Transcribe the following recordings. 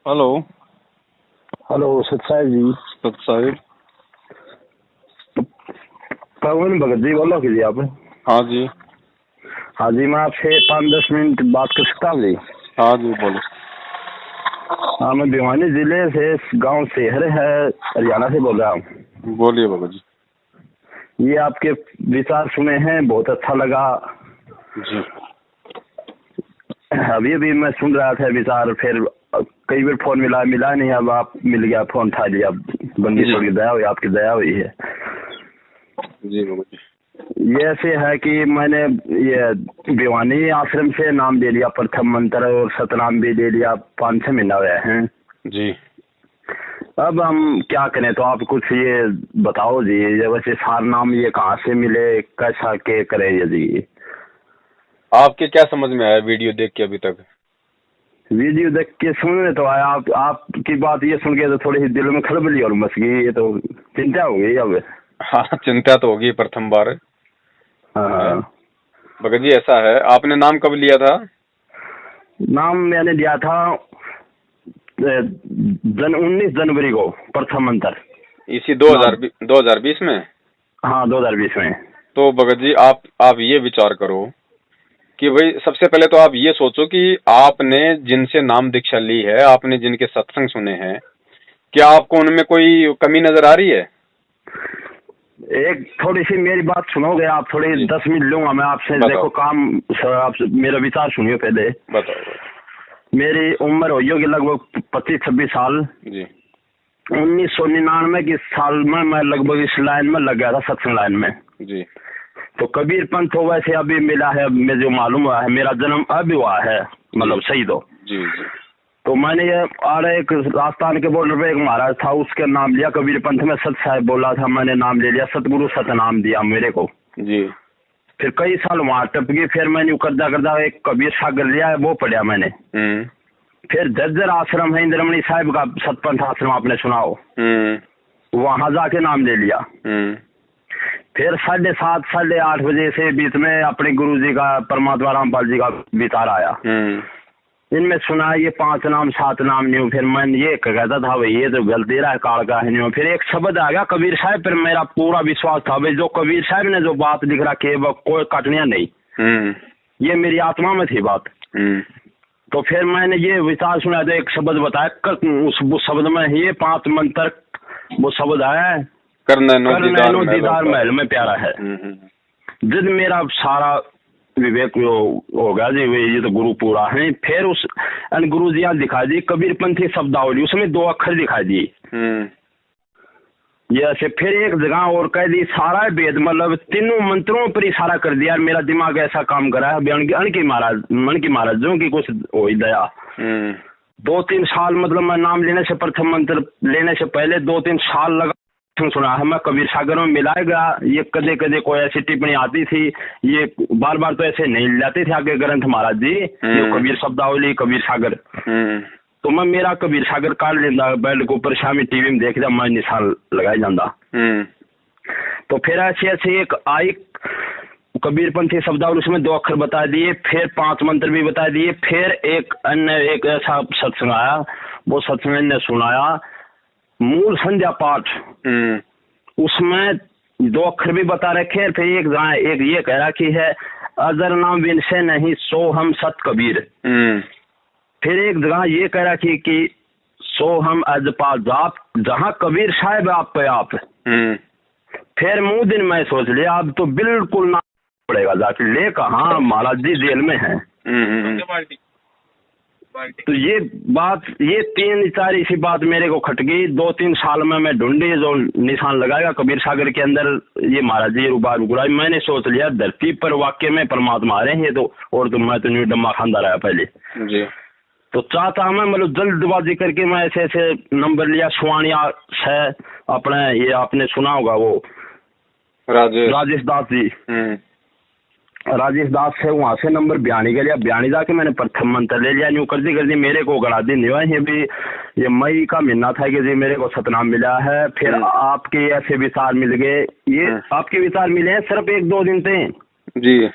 Hello. Hello सत साहिब जी। सत साहिब। पवन भगत जी बोलो जी आप? हाँ जी। हाँ जी, मैं आपसे 5-10 मिनट बात कर सकता हूँ जी? हाँ जी बोलो। हाँ, मैं भिवानी जिले से गांव शहर है हरियाणा से बोल रहा हूँ। बोलिए बाबा जी। ये आपके विचार सुने हैं, बहुत अच्छा लगा जी। अभी अभी मैं सुन रहा था विचार, फिर कई बार फोन मिला नहीं, अब आप मिल गया, फोन उठा लिया। बंदी जी छोड़ की दया हुई, आपकी दया हुई है। जी बाबा जी। ये ऐसे है कि मैंने ये भिवानी आश्रम से नाम ले लिया, प्रथम मंत्र और सतनाम भी ले लिया, 5-6 महीना हुए हैं। जी। अब हम क्या करें, तो आप कुछ ये बताओ जी। ये वैसे सार नाम ये कहाँ से मिले, कैसा के करें ये जी? आपके क्या समझ में आया वीडियो देख के अभी तक? वीडियो देख के सुनने तो आया, आपकी बात ये सुन के तो थोड़ी सी दिल में खलबली और मच गई, ये तो चिंता हो गई अब। हाँ, चिंता तो होगी प्रथम बार। हाँ। भगत जी ऐसा है, आपने नाम कब लिया था? नाम मैंने दिया था 19 जनवरी को, प्रथम मंत्र। इसी नाम 2020 में। हाँ, 2020 में। तो भगत जी आप ये विचार करो कि भाई सबसे पहले तो आप ये सोचो कि आपने जिनसे नाम दीक्षा ली है, आपने जिनके सत्संग सुने हैं, क्या आपको उनमें कोई कमी नजर आ रही है? एक थोड़ी सी मेरी बात सुनोगे आप? थोड़ी जी 10 मिनट लूंगा मैं आपसे। बताओ। देखो काम आप मेरा विचार सुनिए पहले। बताओ। मेरी उम्र हो होगी लगभग 25-26 साल। जी 1999 की साल में मैं लगभग इस लाइन में लग गया था, सत्संग लाइन में। जी तो कबीर पंथ तो वैसे अभी मिला है, मैं जो मालूम हुआ है, मेरा जन्म अभी हुआ है, जी मतलब सही तो। जी जी तो मैंने ये एक राजस्थान के बॉर्डर पे एक महाराज था, उसका नाम लिया कबीर पंथ में। सत साहिब बोला था, मैंने नाम ले लिया, सतगुरु सतनाम दिया मेरे को। जी फिर कई साल वहां टप गई, फिर मैंने करदा करदा एक कबीर सागर लिया, वो पढ़ा मैंने। फिर जज्जर आश्रम है इंद्रमणि साहिब का, सतपंथ आश्रम, आपने सुना हो? वहां जाके नाम ले लिया। फिर 7:30 8:30 बजे से बीच में अपने गुरु जी का, परमात्मा रामपाल जी का विचार आया। इनमें सुना ये 5 नाम 7 नाम नहीं। फिर मैं ये कहता था भाई ये तो गलती रहा है, काल का है नहीं। फिर एक शब्द आ गया कबीर साहब, फिर मेरा पूरा विश्वास था भाई जो कबीर साहब ने जो बात लिख रखी है वो कोई कटनिया नहीं। ये मेरी आत्मा में थी बात। तो फिर मैंने ये विचार सुना, तो एक शब्द बताया, उस शब्द में ये 5 मंत्र वो शब्द है, करनैनो दीदार महल में प्यारा है। जिद मेरा सारा विवेक हो गया जी, ये तो गुरु पूरा है। फिर उस गुरु जी दिखा दी कबीर पंथी शब्दावली, उसमें 2 अक्षर दिखा दिए। ये ऐसे फिर एक जगह और कह दी सारा वेद, मतलब तीनों मंत्रों पर इशारा कर दिया। मेरा दिमाग ऐसा काम करा है, मन की महाराजों की कुछ हो ही दया। 2-3 साल, मतलब मैं नाम लेने से, प्रथम मंत्र लेने से पहले 2-3 साल लगा सुना है मैं। कबीर सागर में मिलाया गया, ये कदे कदे कोई ऐसी टिप्पणी आती थी, ये बार बार तो ऐसे नहीं लाते थे आगे ग्रंथ महाराज जी, ये कबीर शब्दावली कबीर सागर। तो मैं मेरा कबीर सागर काट लेंदा, बेड के ऊपर शामी टीवी में देखदा, मैं निशान लगाई जाता। तो फिर ऐसे ऐसे एक आई कबीर पंथी शब्दावली, उसमें 2 अक्षर बता दिए, फिर 5 मंत्र भी बता दिए। फिर एक अन्य एक ऐसा सत्संग आया, वो सत्संग ने सुनाया मूल संध्या पाठ, उसमें 2 अक्षर भी बता रखे। फिर एक ये कह रहा कि है अजर नाम विनसे नहीं सो हम सत कबीर। फिर एक जगह ये कह रहा कि सो हम अजपा जाप, जहाँ कबीर साहब आप पे आप। फिर मुँह दिन मैं सोच लिया अब तो बिल्कुल ना पड़ेगा, जाके ले कहा महाराज जी जेल में है। तो ये बात, ये 3-4 इसी बात मेरे को खट गई। 2-3 साल में मैं ढूंढी जो निशान लगाएगा कबीर सागर के अंदर, ये महाराज जी रुबा रुगुड़ा। मैंने सोच लिया धरती पर वाक्य में परमात्मा आ रहे हैं ये तो, और तो मैं तो न्यू डम्मा खानदा रहा पहले जी। तो चाहता मैं, मतलब जल्दबाजी करके मैं ऐसे ऐसे नंबर लिया। सुवानिया है अपने, ये आपने सुना होगा वो राजेश दास जी, राजेश दास से वहाँ से नंबर बयानी के लिया। बयानी जाके मैंने प्रथम मंत्र ले लिया। न्यू कर दी मेरे को गड़ा दी नहीं हुआ। ये भी ये मई का महीना था कि जी मेरे को सतनाम मिला है। फिर आपके ऐसे विचार मिल गए, ये आपके विचार मिले हैं सिर्फ 1-2 दिन थे जी।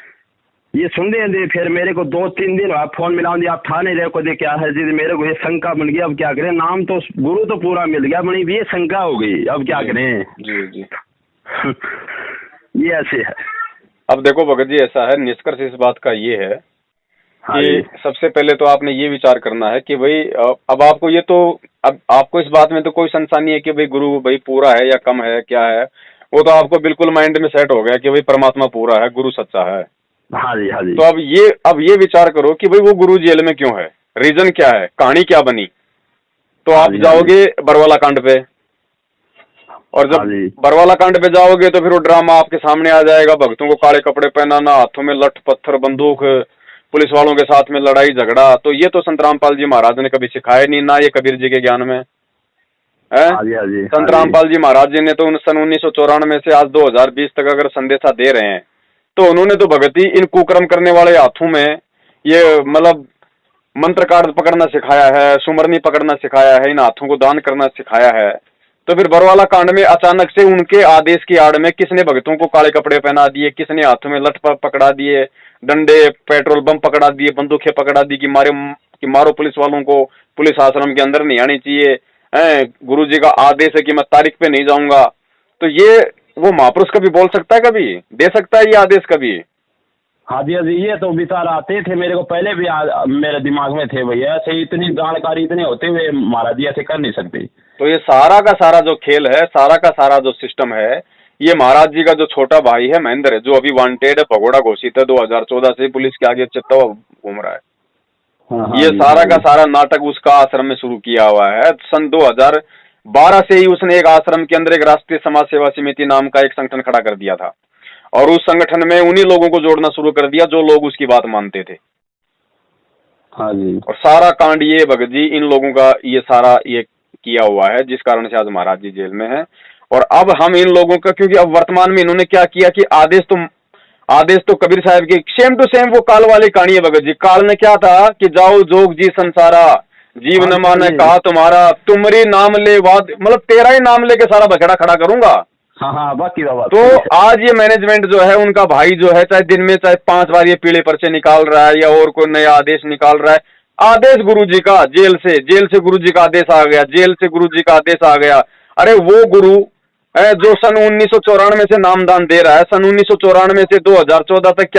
ये सुन रहे हैं। फिर मेरे को 2-3 दिन बाद फोन मिला, आप था नहीं रहे को दे क्या है जी, मेरे को ये शंका बन गई। अब क्या करें, नाम तो गुरु तो पूरा मिल गया, बनी ये शंका हो गई, अब क्या करें। जी जी ये ऐसे है। अब देखो भगत जी, ऐसा है, निष्कर्ष इस बात का ये है कि सबसे पहले तो आपने ये विचार करना है कि भाई अब आपको ये तो, अब आपको इस बात में तो कोई संशय नहीं है कि भाई गुरु भाई पूरा है या कम है, क्या है, वो तो आपको बिल्कुल माइंड में सेट हो गया कि भाई परमात्मा पूरा है, गुरु सच्चा है। हाँ जी, हाँ जी। तो अब ये विचार करो कि भाई वो गुरु जेल में क्यों है, रीजन क्या है, कहानी क्या बनी। तो आप जाओगे बरवाला कांड पे, और जब बरवाला कांड पे जाओगे तो फिर वो ड्रामा आपके सामने आ जाएगा, भक्तों को काले कपड़े पहनाना, हाथों में लठ पत्थर बंदूक, पुलिस वालों के साथ में लड़ाई झगड़ा। तो ये तो संत रामपाल जी महाराज ने कभी सिखाया नहीं, ना ये कबीर जी के ज्ञान में है। संत रामपाल जी महाराज जी ने तो सन 1994 से आज 2020 तक अगर संदेशा दे रहे हैं तो उन्होंने तो भगती इन कुकर्म करने वाले हाथों में ये मतलब मंत्र कार्ड पकड़ना सिखाया है, सुमरनी पकड़ना सिखाया है, इन हाथों को दान करना सिखाया है। तो फिर बरवाला कांड में अचानक से उनके आदेश की आड़ में किसने भक्तों को काले कपड़े पहना दिए, किसने हाथों में लठ पकड़ा दिए, डंडे पेट्रोल बम पकड़ा दिए, बंदूकें पकड़ा दी कि मारो पुलिस वालों को, पुलिस आश्रम के अंदर नहीं आनी चाहिए, गुरु जी का आदेश है कि मैं तारीख पे नहीं जाऊंगा। तो ये वो महापुरुष कभी बोल सकता है, कभी दे सकता है ये आदेश कभी? हाँ जी, हाँ जी, ये तो विचार आते थे मेरे को पहले भी, मेरे दिमाग में थे भैया, ऐसे इतनी जानकारी इतने होते हुए महाराज जी ऐसे कर नहीं सकते। तो ये सारा का सारा जो खेल है, सारा का सारा जो सिस्टम है, ये महाराज जी का जो छोटा भाई है महेंद्र है, जो अभी वांटेड है, भगोड़ा घोषित है, 2014 से पुलिस के आगे चिपटा हुआ घूम रहा है। हाँ, ये सारा का सारा नाटक उसका आश्रम में शुरू किया हुआ है। सन 2012 से ही उसने एक आश्रम के अंदर एक राष्ट्रीय समाज सेवा समिति नाम का एक संगठन खड़ा कर दिया था, और उस संगठन में उन्हीं लोगों को जोड़ना शुरू कर दिया जो लोग उसकी बात मानते थे। हाँ जी। और सारा कांड ये भगत जी इन लोगों का ये सारा ये किया हुआ है, जिस कारण से आज महाराज जी जेल में है। और अब हम इन लोगों का, क्योंकि अब वर्तमान में इन्होंने क्या किया कि आदेश तो कबीर साहब की सेम टू सेम वो काल वाली कहानी है भगत जी। काल ने क्या था कि जाओ जोग जी संसारा, जीव न माने कहा तुम्हारा, तुमरी नाम ले वाद, मतलब तेरा ही नाम लेके सारा बखेड़ा खड़ा करूंगा। हाँ, बाकी तो आज ये मैनेजमेंट जो है, उनका भाई जो है, चाहे दिन में चाहे 5 बार ये पीले पर्चे निकाल रहा है या और कोई नया आदेश निकाल रहा है, आदेश गुरुजी का, जेल से गुरुजी का आदेश आ गया, जेल से गुरुजी का आदेश आ गया। अरे वो गुरु है जो सन 1994 से नामदान दे रहा है, सन 1994 से 2014 तक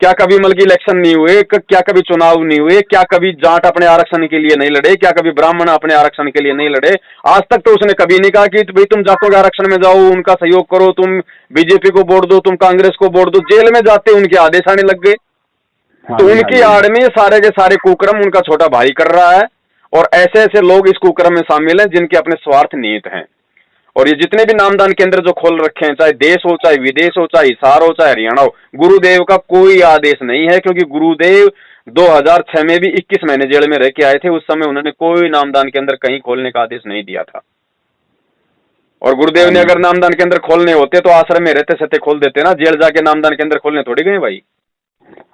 क्या कभी मलकी इलेक्शन नहीं हुए, क्या कभी चुनाव नहीं हुए, क्या कभी जाट अपने आरक्षण के लिए नहीं लड़े, क्या कभी ब्राह्मण अपने आरक्षण के लिए नहीं लड़े। आज तक तो उसने कभी नहीं कहा कि भाई तुम जाटों के आरक्षण में जाओ, उनका सहयोग करो, तुम बीजेपी को वोट दो, तुम कांग्रेस को वोट दो। जेल में जाते उनके आदेश आने लग गए। तो उनकी आड़ में सारे के सारे कुकर्म उनका छोटा भाई कर रहा है, और ऐसे ऐसे लोग इस कुकर्म में शामिल हैं जिनके अपने स्वार्थ निहित हैं। और ये जितने भी नामदान केंद्र जो खोल रखे हैं, चाहे देश हो, चाहे विदेश हो, चाहे हिसार हो, चाहे हरियाणा हो, गुरुदेव का कोई आदेश नहीं है, क्योंकि गुरुदेव 2006 में भी 21 महीने जेल में रह के आए थे। उस समय उन्होंने कोई नामदान केंद्र कहीं खोलने का आदेश नहीं दिया था। और गुरुदेव ने अगर नामदान केंद्र खोलने होते तो आश्रम में रहते सहते खोल देते ना, जेल जाके नामदान केंद्र खोलने थोड़ी गए भाई।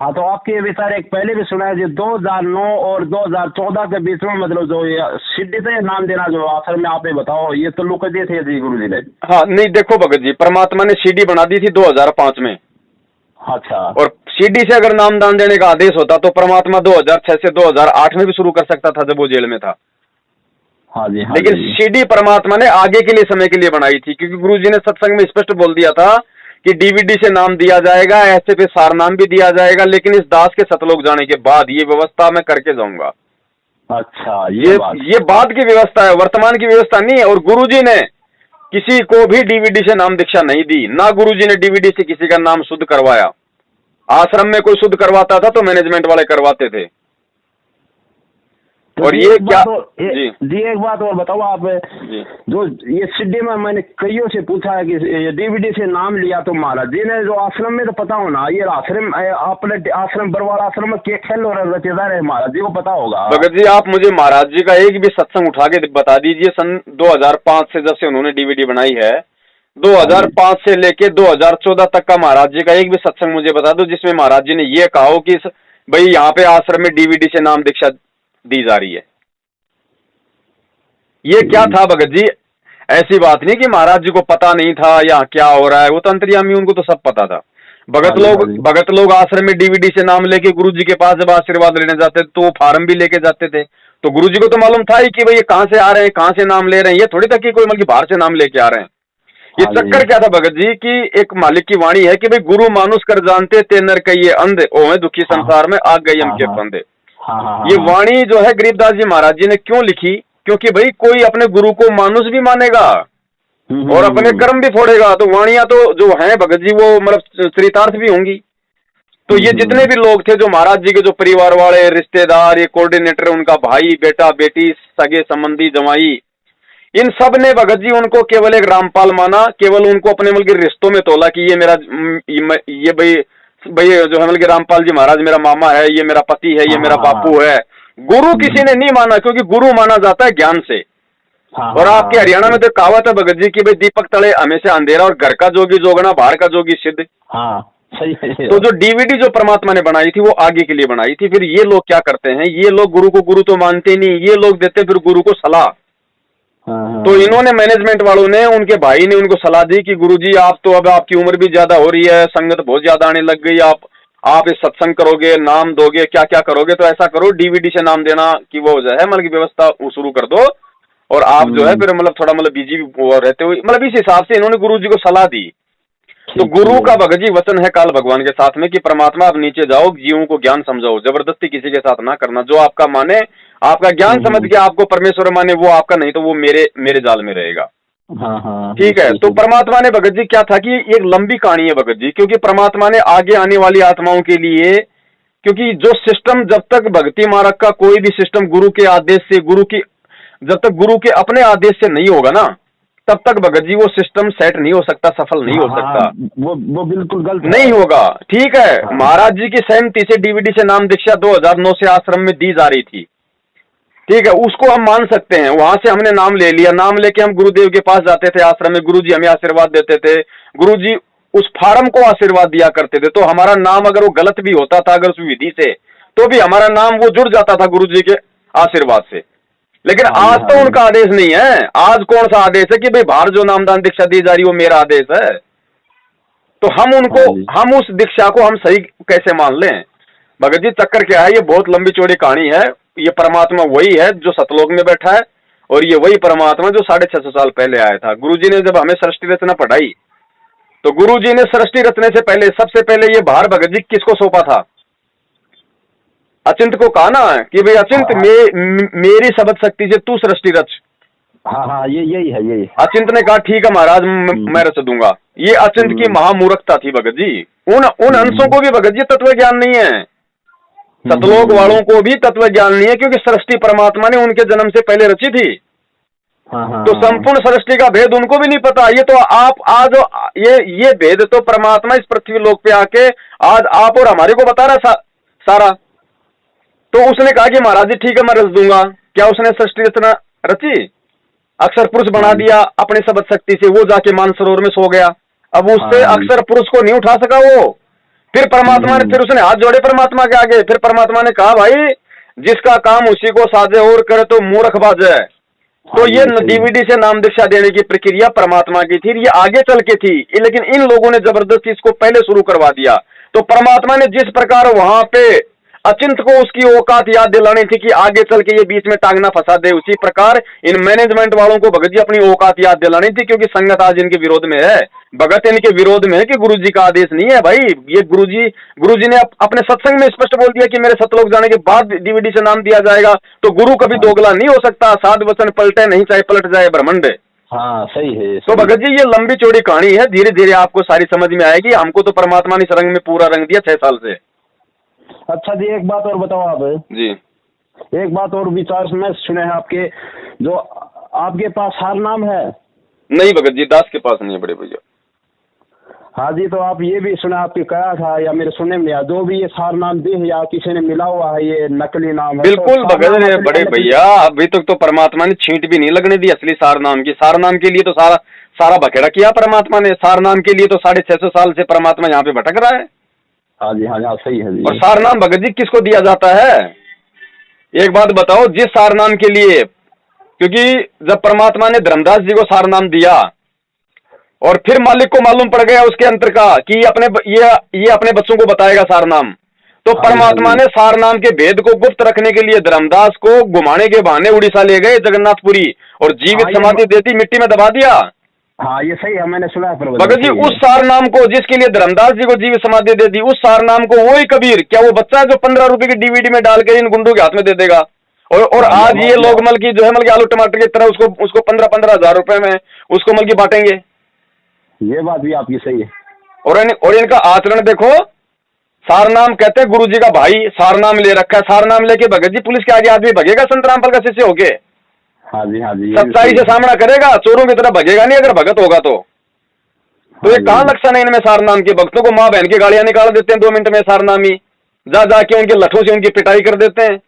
हाँ, तो आपके ये विचार एक पहले भी सुना है जी, 2009 और 2014 के बीच में, मतलब जो ये सिद्धि से नाम देना जो आश्रम में, आप बताओ, ये तो लुक दिए थे जी गुरु जी ने। हाँ, नहीं देखो भगत जी, परमात्मा ने सीडी बना दी थी 2005 में। अच्छा। और सीडी से अगर नामदान देने का आदेश होता तो परमात्मा 2006 से 2008 में भी शुरू कर सकता था जब वो जेल में था। हाँ जी, हाँ लेकिन सीडी परमात्मा ने आगे के लिए, समय के लिए बनाई थी, क्योंकि गुरु जी ने सत्संग में स्पष्ट बोल दिया था कि डीवीडी से नाम दिया जाएगा, ऐसे पे सार नाम भी दिया जाएगा, लेकिन इस दास के सतलोक जाने के बाद ये व्यवस्था मैं करके जाऊंगा। अच्छा, ये बाद की व्यवस्था है, वर्तमान की व्यवस्था नहीं है। और गुरुजी ने किसी को भी डीवीडी से नाम दीक्षा नहीं दी, ना गुरुजी ने डीवीडी से किसी का नाम शुद्ध करवाया। आश्रम में कोई शुद्ध करवाता था तो मैनेजमेंट वाले करवाते थे। तो और ये क्या जी एक बात और बताओ आप जी। जो ये सिद्धि में मैंने कईयों से पूछा है कि ये डीवीडी से नाम लिया तो महाराज जी ने जो आश्रम में तो पता होना, ये आश्रम अपने आश्रम बरवाला आश्रम में क्या खेल और रचेदार है, महाराज जी को पता होगा। भगत जी आप मुझे महाराज जी का एक भी सत्संग उठा के बता दीजिए, सन 2005 से जब से उन्होंने डीवीडी बनाई है, 2005 से लेके 2014 तक का महाराज जी का एक भी सत्संग मुझे बता दो जिसमें महाराज जी ने ये कहा हो कि भाई यहाँ पे आश्रम में डीवीडी से नाम दीक्षा दी जा रही है। ये क्या था भगत जी? ऐसी बात नहीं कि महाराज जी को पता नहीं था या क्या हो रहा है, वो तो अंतर्यामी, उनको तो सब पता था। भगत लोग आश्रम में डीवीडी से नाम लेके गुरु जी के पास जब आशीर्वाद लेने जाते थे तो वो फार्म भी लेके जाते थे, तो गुरु जी को तो मालूम था ही कि भाई ये कहाँ से आ रहे हैं, कहाँ से नाम ले रहे हैं, ये थोड़ी था कि कोई मतलब बाहर से नाम लेके आ रहे हैं। ये चक्कर क्या था भगत जी की एक मालिक की वाणी है कि भाई गुरु मानुष कर जानते ते नर कहिए अंधे, ओ है दुखी संसार में आ गई हम के फंदे। ये वाणी जो है गरीबदास जी महाराज जी ने क्यों लिखी, क्योंकि भाई कोई अपने गुरु को मानुष भी मानेगा और अपने कर्म भी फोड़ेगा, तो वाणियां तो जो हैं भगत जी वो मतलब चरितार्थ भी होंगी। तो ये जितने भी लोग थे जो महाराज जी के जो परिवार वाले रिश्तेदार, ये कोऑर्डिनेटर, उनका भाई बेटा बेटी सगे संबंधी जमाई, इन सब ने भगत जी उनको केवल एक रामपाल माना, केवल उनको अपने मतलब के रिश्तों में तोला कि ये मेरा ये भाई जो है मतलब कि रामपाल जी महाराज मेरा मामा है, ये मेरा पति है, ये मेरा बापू है। गुरु किसी ने नहीं माना, क्योंकि गुरु माना जाता है ज्ञान से। और आपके हरियाणा में तो कहावत है भगत जी की भाई दीपक तले हमेशा अंधेरा और घर का जोगी जोगना बाहर का जोगी सिद्ध। सही है। तो जो डीवीडी जो परमात्मा ने बनाई थी वो आगे के लिए बनाई थी। फिर ये लोग क्या करते हैं, ये लोग गुरु को गुरु तो मानते नहीं, ये लोग देते फिर गुरु को सलाह। तो इन्होंने मैनेजमेंट वालों ने, उनके भाई ने उनको सलाह दी कि गुरुजी आप तो अब आपकी उम्र भी ज्यादा हो रही है, संगत बहुत ज्यादा आने लग गई, आप इस सत्संग करोगे, नाम दोगे, क्या क्या करोगे, तो ऐसा करो डीवीडी से नाम देना कि वो जो है मतलब की व्यवस्था शुरू कर दो और आप जो है फिर मतलब थोड़ा मतलब बिजी रहते हुए मतलब इस हिसाब से इन्होंने गुरु जी को सलाह दी। तो गुरु का भगत जी वचन है काल भगवान के साथ में कि परमात्मा आप नीचे जाओ, जीवों को ज्ञान समझाओ, जबरदस्ती किसी के साथ ना करना, जो आपका माने आपका ज्ञान समझ के आपको परमेश्वर माने वो आपका, नहीं तो वो मेरे जाल में रहेगा। ठीक है। तो परमात्मा ने भगत जी क्या था कि एक लंबी कहानी है भगत जी, क्योंकि परमात्मा ने आगे आने वाली आत्माओं के लिए, क्योंकि जो सिस्टम जब तक भक्ति मार्ग का कोई भी सिस्टम गुरु के आदेश से, जब तक गुरु के अपने आदेश से नहीं होगा ना, तब तक भगत जी वो सिस्टम सेट नहीं हो सकता, सफल नहीं हो सकता। वो बिल्कुल गलत नहीं होगा। ठीक है। महाराज जी की सहमति से डीवीडी से नाम दीक्षा 2009 से आश्रम में दी जा रही थी। ठीक है, उसको हम मान सकते हैं। वहां से हमने नाम ले लिया, नाम लेके हम गुरुदेव के पास जाते थे आश्रम में, गुरुजी हमें आशीर्वाद देते थे, गुरुजी उस फार्म को आशीर्वाद दिया करते थे। तो हमारा नाम अगर वो गलत भी होता था, अगर उस विधि से, तो भी हमारा नाम वो जुड़ जाता था गुरुजी के आशीर्वाद से। लेकिन आज तो उनका आदेश नहीं है। आज कौन सा आदेश है कि भाई बाहर जो नामदान दीक्षा दी जा रही वो मेरा आदेश है। तो हम उस दीक्षा को हम सही कैसे मान लें? भगत जी चक्कर क्या है, ये बहुत लंबी चौड़ी कहानी है। ये परमात्मा वही है जो सतलोक में बैठा है और ये वही परमात्मा जो 650 साल पहले आया था। गुरुजी ने जब हमें सृष्टि रचना पढ़ाई तो गुरुजी ने सृष्टि रचने से पहले सबसे पहले ये भार भगत जी किसको सौंपा था? अचिंत को कहा ना कि भाई अचिंत मेरी शब्द शक्ति से तू सृष्टि रच। यही है। अचिंत ने कहा ठीक है महाराज मैं रच दूंगा। ये अचिंत की महामूर्खता थी भगत जी। उन अंशों को भी भगत जी तत्व ज्ञान नहीं है, सतलोक वालों को भी तत्व ज्ञान नहीं है, क्योंकि सृष्टि परमात्मा ने उनके जन्म से पहले रची थी। तो संपूर्ण सृष्टि का भेद उनको भी नहीं पता। ये तो आप आज ये भेद तो परमात्मा इस पृथ्वी लोक पे आके आज आप और हमारे को बता रहा सारा। तो उसने कहा कि महाराज जी ठीक है मैं रच दूंगा। क्या उसने सृष्टि रचना रची? अक्षर पुरुष बना दिया अपने शब्द शक्ति से, वो जाके मानसरोवर में सो गया। अब उससे अक्षर पुरुष को नहीं उठा सका वो। फिर परमात्मा ने, फिर उसने हाथ जोड़े परमात्मा के आगे। फिर परमात्मा ने कहा भाई जिसका काम उसी को साजे और करे तो मूर्ख बाजे। तो ये डीवीडी से नाम दीक्षा देने की प्रक्रिया परमात्मा की थी, ये आगे चल के थी, लेकिन इन लोगों ने जबरदस्ती इसको पहले शुरू करवा दिया। तो परमात्मा ने जिस प्रकार वहां पे अचिंत को उसकी औकात याद दिलानी थी कि आगे चल के ये बीच में टांगना फंसा दे, उसी प्रकार इन मैनेजमेंट वालों को भगत जी अपनी औकात याद दिलानी थी, क्योंकि संगत आज इनके विरोध में है। भगत इनके विरोध में है कि गुरुजी का आदेश नहीं है भाई। ये गुरुजी ने अपने सत्संग में स्पष्ट बोल दिया कि मेरे सतलोक जाने के बाद डीवीडी से नाम दिया जाएगा। तो गुरु कभी दोगला नहीं हो सकता। साध वचन पलटे नहीं, चाहे पलट जाए ब्रह्मांड। सही है। तो भगत जी ये लंबी चौड़ी कहानी है, धीरे धीरे आपको सारी समझ में आएगी। हमको तो परमात्मा ने इस रंग में पूरा रंग दिया 6 साल से। अच्छा जी, एक बात और बताओ आप जी। एक बात और विचार में सुने हैं आपके, जो आपके पास सार नाम है? नहीं भगत जी, दास के पास नहीं है बड़े भैया। हाँ जी, तो आप ये भी सुना, आपके कहा था या मेरे सुनने में, या जो भी ये सार नाम दी है या किसी ने मिला हुआ है ये नकली नाम है? बिल्कुल तो भगत बड़े भैया, अभी तक तो परमात्मा ने छींट भी नहीं लगने दी असली सार नाम की। सार नाम के लिए तो सारा बखेड़ा किया परमात्मा ने। सार नाम के लिए तो 650 साल से परमात्मा यहाँ पे भटक रहा है। हाँ जी, सही है जी। और सार नाम भगत जी किसको दिया जाता है? एक बात बताओ, जिस सार नाम के लिए, क्योंकि जब परमात्मा ने धर्मदास जी को सार नाम दिया और फिर मालिक को मालूम पड़ गया उसके अंतर का कि ये अपने बच्चों को बताएगा सार नाम। तो परमात्मा ने सार नाम के भेद को गुप्त रखने के लिए धर्मदास को घुमाने के बहाने उड़ीसा ले गए जगन्नाथपुरी, और जीवित समाधि देती मिट्टी में दबा दिया। हाँ ये सही है, मैंने सुना है भगत जी। उस सार नाम को जिसके लिए धर्मदास जी को जीवित समाधि दे दी, उस सार नाम को वही कबीर, क्या वो बच्चा जो 15 रुपए की डीवीडी में डालकर इन गुंडों के हाथ में दे देगा? और आज ये लोग मल की जो है मल की आलू टमाटर की तरह उसको 15-15 हजार रुपए में उसको मल की बांटेंगे। ये बात भी आपकी सही है। और इनका आचरण देखो। सार नाम कहते हैं गुरु जी का भाई सार नाम ले रखा है, सार नाम लेके भगत जी पुलिस के आगे आदमी भगेगा संत रामपाल का शिष्य होके? हाँ जी हाँ जी, सच्चाई से सामना करेगा, चोरों की तरह भगेगा नहीं अगर भगत होगा तो। ये कहाँ लक्षण है इनमें सार नाम के? भक्तों को माँ बहन की गालियां निकाल देते हैं 2 मिनट में सार नामी, जा जाके उनके लठों से उनकी पिटाई कर देते हैं।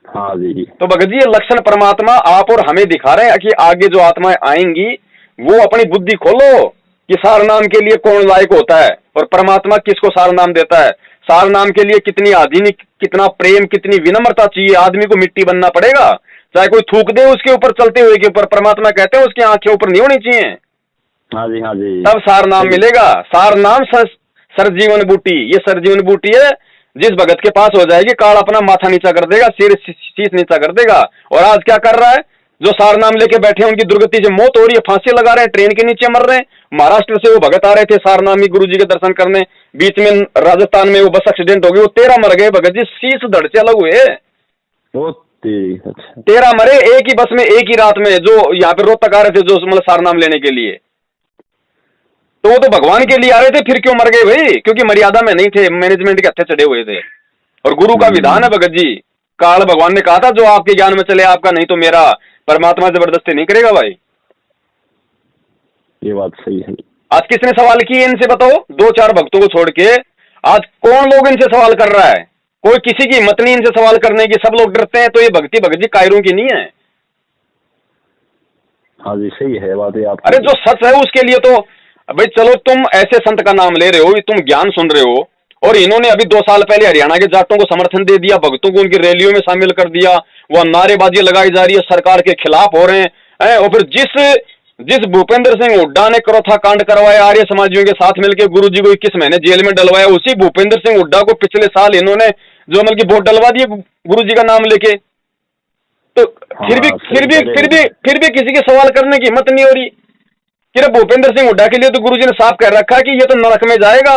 हाँ जी। तो भगत जी ये लक्षण परमात्मा आप और हमें दिखा रहे हैं कि आगे जो आत्माएं आएंगी वो अपनी बुद्धि खोलो कि सार नाम के लिए कौन लायक होता है और परमात्मा किसको सार नाम देता है। सार नाम के लिए कितनी आधुनिक, कितना प्रेम, कितनी विनम्रता चाहिए। आदमी को मिट्टी बनना पड़ेगा, चाहे कोई थूक दे उसके ऊपर चलते हुए के ऊपर। परमात्मा कहते हैं उसकी आंखें ऊपर नहीं होनी चाहिए। हाँ जी हाँ जी, तब सार नाम मिलेगा। सार नाम सरजीवन बूटी, ये सरजीवन बूटी है। जिस भगत के पास हो जाएगी काल अपना माथा नीचा कर देगा, सिर शीश नीचा कर देगा। और आज क्या कर रहा है? जो सार नाम लेके बैठे हैं उनकी दुर्गति से मौत हो रही है, फांसी लगा रहे हैं, ट्रेन के नीचे मर रहे हैं। महाराष्ट्र से वो भगत आ रहे थे सार नामी गुरु जी के दर्शन करने, बीच में राजस्थान में वो बस एक्सीडेंट हो गई, वो 13 मर गए भगत जी, शीश धड़ से अलग हुए। 13 मरे एक ही बस में, एक ही रात में, जो यहाँ पे रोहतक आ रहे थे, जो मतलब सार नाम लेने के लिए। तो वो तो भगवान के लिए आ रहे थे, फिर क्यों मर गए भाई? क्योंकि मर्यादा में नहीं थे, मैनेजमेंट के हत्थे चढ़े हुए थे। और गुरु का विधान है भगत जी, काल भगवान ने कहा था जो आपके ज्ञान में चले आपका, नहीं तो मेरा। परमात्मा जबरदस्ती नहीं करेगा भाई। ये बात सही है। आज किसने सवाल किए इनसे बताओ? 2-4 भक्तों को छोड़ के आज कौन लोग इनसे सवाल कर रहा है? कोई किसी की हिम्मत नहीं इनसे सवाल करने की, सब लोग डरते हैं। तो ये भक्ति भगत जी कायरों की नहीं है। हाँ जी सही है बात है आप। अरे जो सच है उसके लिए तो भाई चलो, तुम ऐसे संत का नाम ले रहे हो, तुम ज्ञान सुन रहे हो, और इन्होंने अभी 2 साल पहले हरियाणा के जाटों को समर्थन दे दिया, भक्तों को उनकी रैलियों में शामिल कर दिया, वह नारेबाजी लगाई जा रही है, सरकार के खिलाफ हो रहे हैं। और फिर जिस भूपेंद्र सिंह हुड्डा ने करोथा कांड करवाया आर्य समाजियों के साथ मिलकर, गुरु जी को 21 महीने जेल में डलवाया, उसी भूपेंद्र सिंह हुड्डा को पिछले साल इन्होंने जो अमल की वोट डलवा दिए गुरु जी का नाम लेके। तो फिर भी किसी के सवाल करने की हिम्मत नहीं हो रही। कि भूपेंद्र सिंह हुड्डा के लिए तो गुरुजी ने साफ कह रखा है कि ये तो नरक में जाएगा,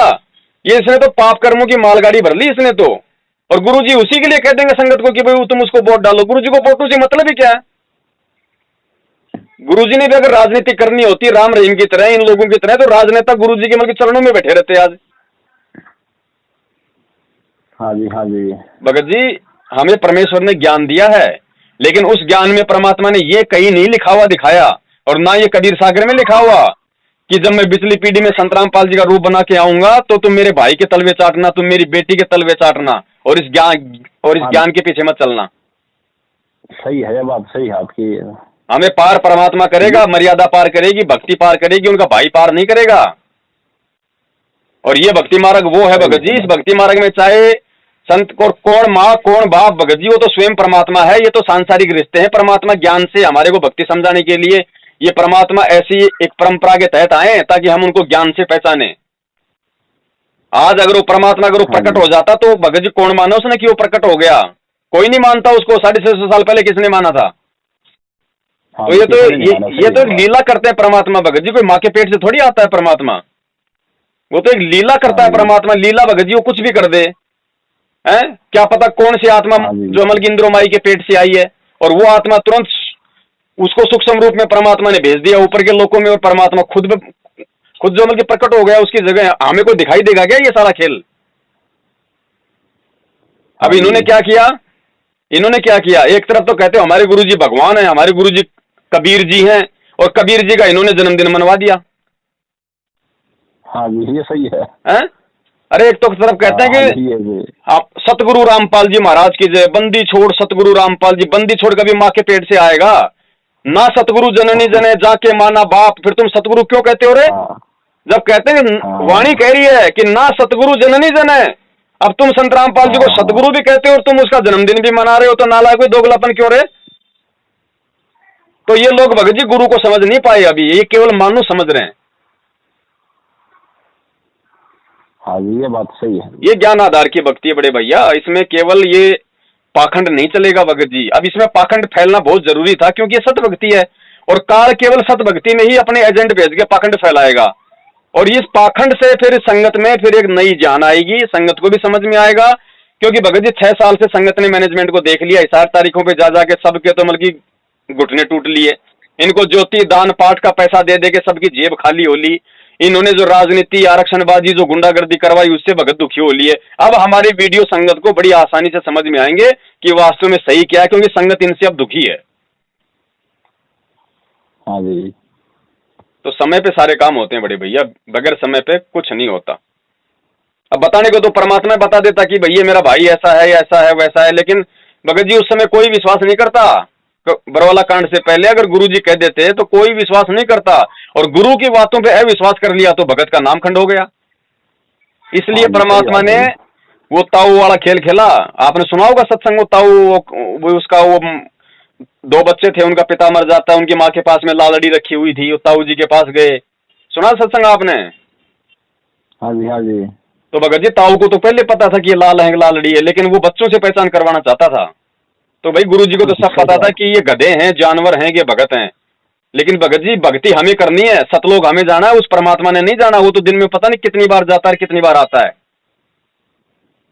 ये इसने तो पाप कर्मों की मालगाड़ी भर ली इसने तो। और गुरुजी उसी के लिए कह देंगे संगत को कि भाई तुम उसको वोट डालो। गुरुजी को वोटों से मतलब ही क्या है? गुरुजी ने भी अगर राजनीति करनी होती राम रहीम की तरह, इन लोगों की तरह, तो राजनेता गुरुजी के मतलब चरणों में बैठे रहते आज। हाँ जी हाँ जी। भगत जी हमें परमेश्वर ने ज्ञान दिया है, लेकिन उस ज्ञान में परमात्मा ने ये कहीं नहीं लिखा हुआ दिखाया, और ना ये कबीर सागर में लिखा हुआ कि जब मैं पिछली पीढ़ी में संत रामपाल जी का रूप बना के आऊंगा तो तुम मेरे भाई के तलवे चाटना, तुम मेरी बेटी के तलवे चाटना, और इस ज्ञान के पीछे मत चलना। सही है बात, सही है आपकी। हमें पार परमात्मा करेगा, मर्यादा पार करेगी, भक्ति पार करेगी, उनका भाई पार नहीं करेगा। और ये भक्ति मार्ग वो है भगत जी, इस भक्ति मार्ग में चाहे संत को कौन माँ कौन बाप, भगत जी वो तो स्वयं परमात्मा है। ये तो सांसारिक रिश्ते हैं। परमात्मा ज्ञान से हमारे को भक्ति समझाने के लिए ये परमात्मा ऐसी एक परंपरा के तहत आए ताकि हम उनको ज्ञान से पहचाने। आज अगर वो परमात्मा अगर वो प्रकट हो जाता तो भगत जी कौन माना उसने कि वो प्रकट हो गया? कोई नहीं मानता उसको। 650 साल पहले किसने माना था? तो ये तो लीला करते हैं परमात्मा भगत जी। कोई माँ के पेट से थोड़ी आता है परमात्मा, वो तो एक लीला करता है परमात्मा। लीला भगत जी वो कुछ भी कर दे है। क्या पता कौन सी आत्मा जो अमल की इंद्रो माई के पेट से आई है, और वो आत्मा तुरंत उसको सूक्ष्म रूप में परमात्मा ने भेज दिया ऊपर के लोकों में, और परमात्मा खुद जो अमल की प्रकट हो गया उसकी जगह। हमें को दिखाई देगा क्या ये सारा खेल? अब इन्होंने क्या किया? एक तरफ तो कहते हो हमारे गुरुजी भगवान है, हमारे गुरुजी कबीर जी हैं, और कबीर जी का इन्होंने जन्मदिन मनवा दिया। हाँ जी ये सही है। अरे एक तो तरफ कहते हैं कि आप सतगुरु रामपाल जी महाराज की जय, बंदी छोड़ सतगुरु रामपाल जी। बंदी छोड़ कभी माँ के पेट से आएगा ना? सतगुरु जननी जने जाके माना बाप। फिर तुम सतगुरु क्यों कहते हो रे? जब कहते हैं वाणी कह रही है कि ना सतगुरु जननी जने, अब तुम संत रामपाल जी को सतगुरु भी कहते हो और तुम उसका जन्मदिन भी मना रहे हो, तो नालायक कोई दोगलापन क्यों रे? तो ये लोग भगत जी गुरु को समझ नहीं पाए अभी, ये केवल मानो समझ रहे हैं। हाँ जी, ये बात सही है। ये ज्ञान आधार की भक्ति है बड़े भैया, इसमें केवल ये पाखंड नहीं चलेगा भगत जी। अब इसमें पाखंड फैलना बहुत जरूरी था, क्योंकि ये सत भक्ति है, और काल केवल सत भक्ति में ही अपने एजेंट भेज के पाखंड फैलाएगा। और इस पाखंड से फिर संगत में फिर एक नई जान आएगी, संगत को भी समझ में आएगा। क्योंकि भगत जी 6 साल से संगत ने मैनेजमेंट को देख लिया, 4 तारीखों पे जा जाके सबके तो मतलब की घुटने टूट लिए। इनको ज्योति दान पाठ का पैसा दे दे के सबकी जेब खाली हो ली। इन्होंने जो राजनीति आरक्षणबाजी जो गुंडागर्दी करवाई उससे भगत दुखी हो लिए। अब हमारे वीडियो संगत को बड़ी आसानी से समझ में आएंगे कि वास्तव में सही क्या है, क्योंकि संगत इनसे अब दुखी है। हाँ जी। तो समय पे सारे काम होते हैं बड़े भैया, बगैर समय पे कुछ नहीं होता। अब बताने को तो परमात्मा बता देता कि भैया मेरा भाई ऐसा है वैसा है, लेकिन भगत जी उस समय कोई विश्वास नहीं करता। बरवाला कांड से पहले अगर गुरु जी कह देते तो कोई विश्वास नहीं करता, और गुरु की बातों पे अविश्वास कर लिया तो भगत का नाम खंड हो गया। इसलिए परमात्मा ने वो ताऊ वाला खेल खेला। आपने सुना होगा सत्संग, वो ताऊ वो उसका वो 2 बच्चे थे, उनका पिता मर जाता है, उनकी माँ के पास में लालड़ी रखी हुई थी, वो ताऊ जी के पास गए। सुना सत्संग आपने? हाँ जी, हाँ जी। तो भगत जी ताऊ को तो पहले पता था कि ये लाल है लालड़ी है, लेकिन वो बच्चों से पहचान करवाना चाहता था। तो भाई गुरु जी को तो सब पता था कि ये गधे हैं, जानवर हैं, ये भगत हैं। लेकिन भगत जी भक्ति हमें करनी है, सतलोक हमें जाना है, उस परमात्मा ने नहीं जाना। वो तो दिन में पता नहीं कितनी बार जाता है, कितनी बार आता है,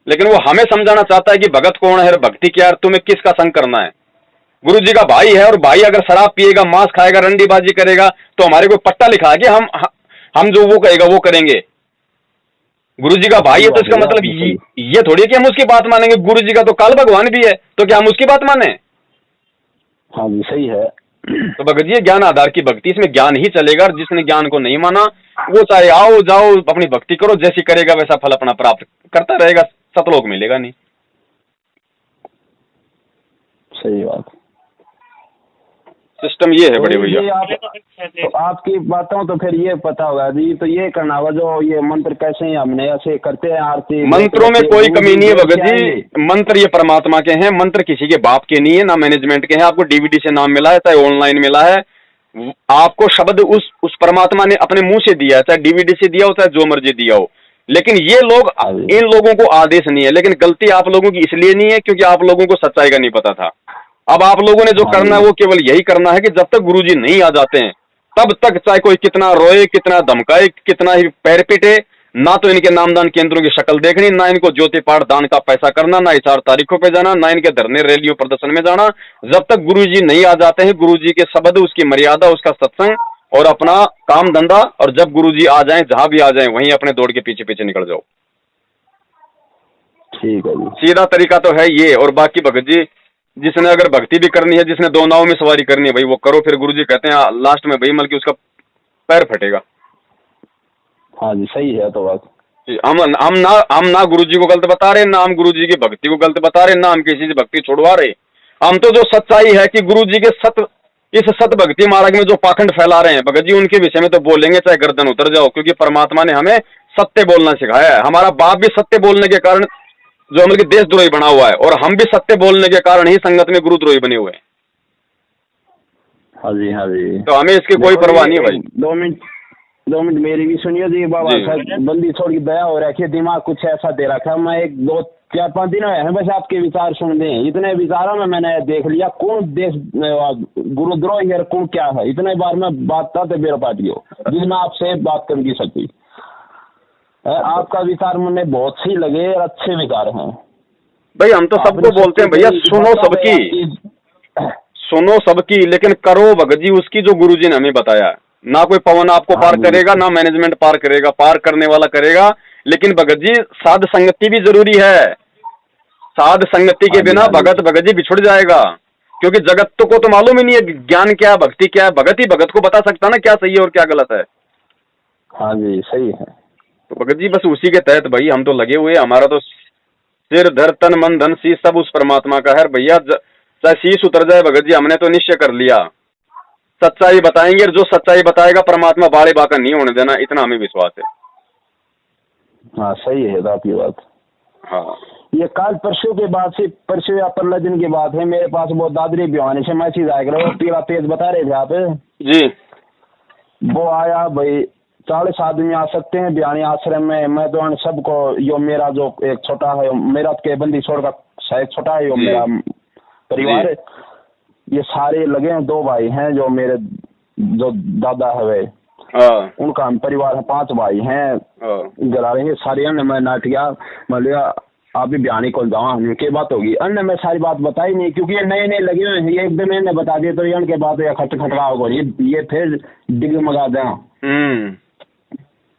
लेकिन वो हमें समझाना चाहता है कि भगत कौन है, भक्ति क्या है, तुम्हें किसका संग करना है। गुरु जी का भाई है, और भाई अगर शराब पिएगा, मांस खाएगा, रंडीबाजी करेगा, तो हमारे को पट्टा लिखा है कि हम जो वो कहेगा वो करेंगे। गुरु जी का भाई है तो इसका मतलब ये थोड़ी कि हम उसकी बात मानेंगे। गुरु जी का तो काल भगवान भी है, तो क्या हम उसकी बात माने? हाँ जी, सही है। तो भगत जी ज्ञान आधार की भक्ति, इसमें ज्ञान ही चलेगा। और जिसने ज्ञान को नहीं माना वो चाहे आओ जाओ अपनी भक्ति करो, जैसी करेगा वैसा फल अपना प्राप्त करता रहेगा, सतलोक मिलेगा नहीं। सही बात। सिस्टम ये है बड़े भैया। तो आपकी बातों तो फिर ये पता होगा जी, तो ये करना होगा जो ये मंत्र कैसे हैं, हमने ऐसे करते हैं आरती। मंत्रों में कोई कमी नहीं है भगत जी, मंत्र ये परमात्मा के हैं, मंत्र किसी के बाप के नहीं है, ना मैनेजमेंट के हैं। आपको डीवीडी से नाम मिला है, चाहे ऑनलाइन मिला है, आपको शब्द उस परमात्मा ने अपने मुंह से दिया है, चाहे डीवीडी से दिया हो चाहे जो मर्जी दिया हो। लेकिन ये लोग, इन लोगों को आदेश नहीं है। लेकिन गलती आप लोगों की इसलिए नहीं है क्योंकि आप लोगों को सच्चाई का नहीं पता था। अब आप लोगों ने जो करना है वो केवल यही करना है कि जब तक गुरुजी नहीं आ जाते हैं तब तक चाहे कोई कितना रोए, कितना धमकाए, कितना ही पैर पिटे, ना तो इनके नामदान केंद्रों की शक्ल देखनी, ना इनको ज्योति पाठ दान का पैसा करना, ना 4 तारीखों पे जाना, ना इनके धरने रैलियों प्रदर्शन में जाना। जब तक गुरुजी नहीं आ जाते हैं, गुरुजी के शब्द, उसकी मर्यादा, उसका सत्संग और अपना काम धंधा, और जब गुरुजी आ जाएं, जहां भी आ जाएं, वहीं अपने दौड़ के पीछे पीछे निकल जाओ। ठीक है जी, सीधा तरीका तो है ये। और बाकी भगत जी जिसने अगर भक्ति भी करनी है, जिसने 2 नाव में सवारी करनी है भाई वो करो। फिर गुरुजी कहते हैं लास्ट में भाई बल्कि उसका पैर फटेगा। हाँ जी, सही है। तो बात हम ना गुरुजी को गलत बता रहे, ना हम गुरुजी की भक्ति को गलत बता रहे, ना हम किसी से भक्ति छोड़वा रहे। हम तो जो सच्चाई है कि गुरुजी के इस सत भक्ति मार्ग में जो पाखंड फैला रहे हैं भगत जी, उनके विषय में तो बोलेंगे चाहे गर्दन उतर जाओ, क्योंकि परमात्मा ने हमें सत्य बोलना सिखाया है। हमारा बाप भी सत्य बोलने के कारण जो हमारे देशद्रोही बना हुआ है, और हम भी सत्य बोलने के कारण ही संगत में गुरुद्रोही बने हुए हैं। हाँ जी, हाँ जी। तो हमें इसकी कोई परवाह नहीं है भाई। 2 मिनट मेरी भी सुनिए जी। बाबा बंदी थोड़ी दया हो रखी है, दिमाग कुछ ऐसा दे रखा है। मैं 1, 2, 4, 5 दिन हुए हैं बस आपके विचार सुनते हैं। इतने विचारों में मैंने देख लिया कौन देश गुरुद्रोही है, कौन क्या है। इतने बार में बात था तो मेरा पार्टी हो जिसमें आपसे बात करनी सकती। आपका विचार मुझे बहुत सही लगे और अच्छे विचार हैं भाई। हम तो सबको बोलते हैं भैया सुनो सबकी, लेकिन करो भगत जी उसकी जो गुरुजी ने हमें बताया। ना कोई पवन आपको पार करेगा, ना मैनेजमेंट पार करेगा, पार करने वाला करेगा। लेकिन भगत जी साध संगति भी जरूरी है। साध संगति के बिना भगत जी बिछुड़ जाएगा, क्योंकि जगत को तो मालूम ही नहीं है ज्ञान क्या है, भक्ति क्या है। भगत ही भगत को बता सकता ना क्या सही है और क्या गलत है। हाँ जी, सही है। तो भगत जी बस उसी के तहत भाई हम तो लगे हुए। हमारा तो सिर धर तन मन धन शीश सब उस परमात्मा का है भैया। चाहे शीश उतर जाए भगत जी, हमने तो निश्चय कर लिया सच्चाई बताएंगे, और जो सच्चाई बताएगा परमात्मा बाड़े बाका नहीं होने देना, इतना हमें विश्वास है। हाँ, सही है आपकी बात। हाँ, ये कल परसों के बाद से, परसों या 15 दिन की बात है, मेरे पास वो दादरी भिवानी से मैसेज आया करो, पीला तेज बता रहे थे आप जी। वो आया भाई 40 आदमी आ सकते हैं भिवानी आश्रम में। मैं तो उन सबको, यो मेरा जो एक छोटा है, मेरा के बंदी छोड़ का शायद छोटा है, यो मेरा परिवार, ये सारे लगे हैं, 2 भाई हैं जो मेरे जो दादा है वे, उनका परिवार है, 5 भाई हैं गला रहे हैं सारे। अन्य मैं नाट गया, मैं लिया आप भी भिवानी को जाओ, क्या बात होगी। अन्य मैं सारी बात बताई नहीं, क्योंकि ये नए नए लगे हुए हैं, ये एकदम इन्होंने बता दिए तो ये के बात या खटखटा होगा, ये फिर डिग मगा दें।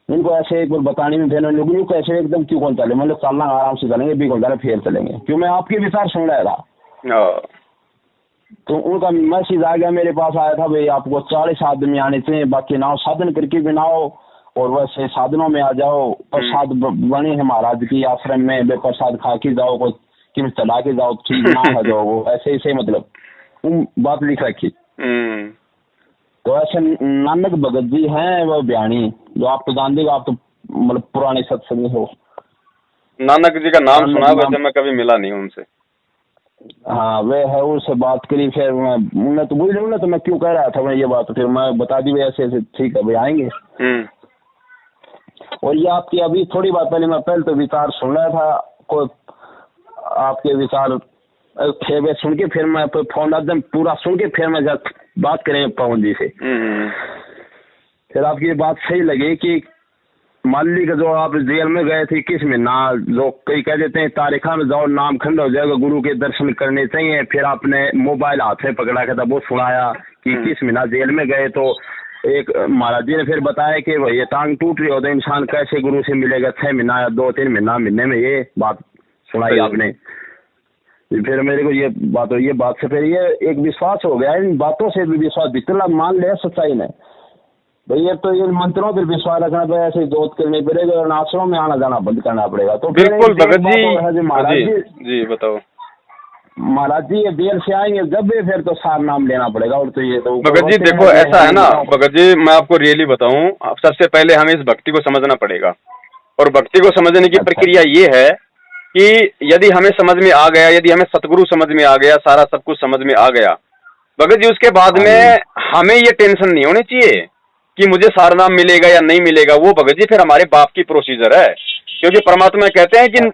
इनको ऐसे एक बार बताने में फिर लोगों को ऐसे एकदम क्यों कौन चले, मतलब चलना आराम से चलेंगे, भी कौन चले फिर चलेंगे, क्यों मैं आपके विचार सुन रहा था। तो उनका मैसेज आ गया, मेरे पास आया था भाई आपको 40 आदमी आने चाहिए, बाकी नाव साधन करके भी नाओ और वैसे साधनों में आ जाओ, प्रसाद बने है महाराज की आश्रम में, वे प्रसाद खा के जाओ, कुछ किम चला के जाओ, ठीक ना है जाओ, वो ऐसे ऐसे मतलब बात लिख रखी। तो ऐसे नानक भगत जी हैं वो भिवानी, जो आप तो जानते हो, आप तो मतलब पुराने सत्संगी हो। नानक जी का नाम सुना, वैसे मैं कभी मिला नहीं उनसे। हाँ वे है, उससे बात करी, फिर मैं तो बोल रहा हूँ ना, तो मैं क्यों कह रहा था मैं ये बात, फिर मैं बता दी ऐसे ऐसे, ठीक है भाई आएंगे। और ये आपकी अभी थोड़ी बात पहले, मैं पहले तो विचार सुन रहा था, कोई आपके विचार थे वे सुन के, फिर मैं फोन एकदम पूरा सुन के फिर मैं जब बात करें पवन जी से, फिर आपकी बात सही लगी कि मान ली का जो आप जेल में गए थे किस महीना, जो कई कह देते हैं तारीखा में जाओ नाम खंड हो जाएगा, गुरु के दर्शन करने चाहिए, फिर आपने मोबाइल हाथ में पकड़ा के था वो सुनाया कि किस महीना जेल में गए, तो एक महाराज जी ने फिर बताया कि भाई ये टांग टूट रही हो तो इंसान कैसे गुरु से मिलेगा, 6 महीना या 2-3 महीना मिलने में, ये बात सुनाई आपने। फिर मेरे को ये बात से फिर ये एक विश्वास हो गया, इन बातों से भी विश्वास जितना मान ले सच्चाई में भैया, तो इन मंत्रों पर विश्वास रखना पड़ेगा, ऐसे जोत करनी पड़ेगी और आश्रमों में आना जाना बंद करना पड़ेगा। तो बिल्कुल भगत जी, महाराज जी बताओ महाराज जी, ये देर से आएंगे जब भी, फिर तो सार नाम लेना पड़ेगा। और तो ये तो भगत जी देखो ऐसा है ना भगत जी, मैं आपको रियली बताऊं, सबसे पहले हमें इस भक्ति को समझना पड़ेगा, और भक्ति को समझने की प्रक्रिया ये है कि यदि हमें समझ में आ गया, यदि हमें सतगुरु समझ में आ गया, सारा सब कुछ समझ में आ गया भगत जी, उसके बाद में हमें ये टेंशन नहीं होनी चाहिए कि मुझे सार नाम मिलेगा या नहीं मिलेगा। वो भगत जी फिर हमारे बाप की प्रोसीजर है, क्योंकि परमात्मा कहते हैं कि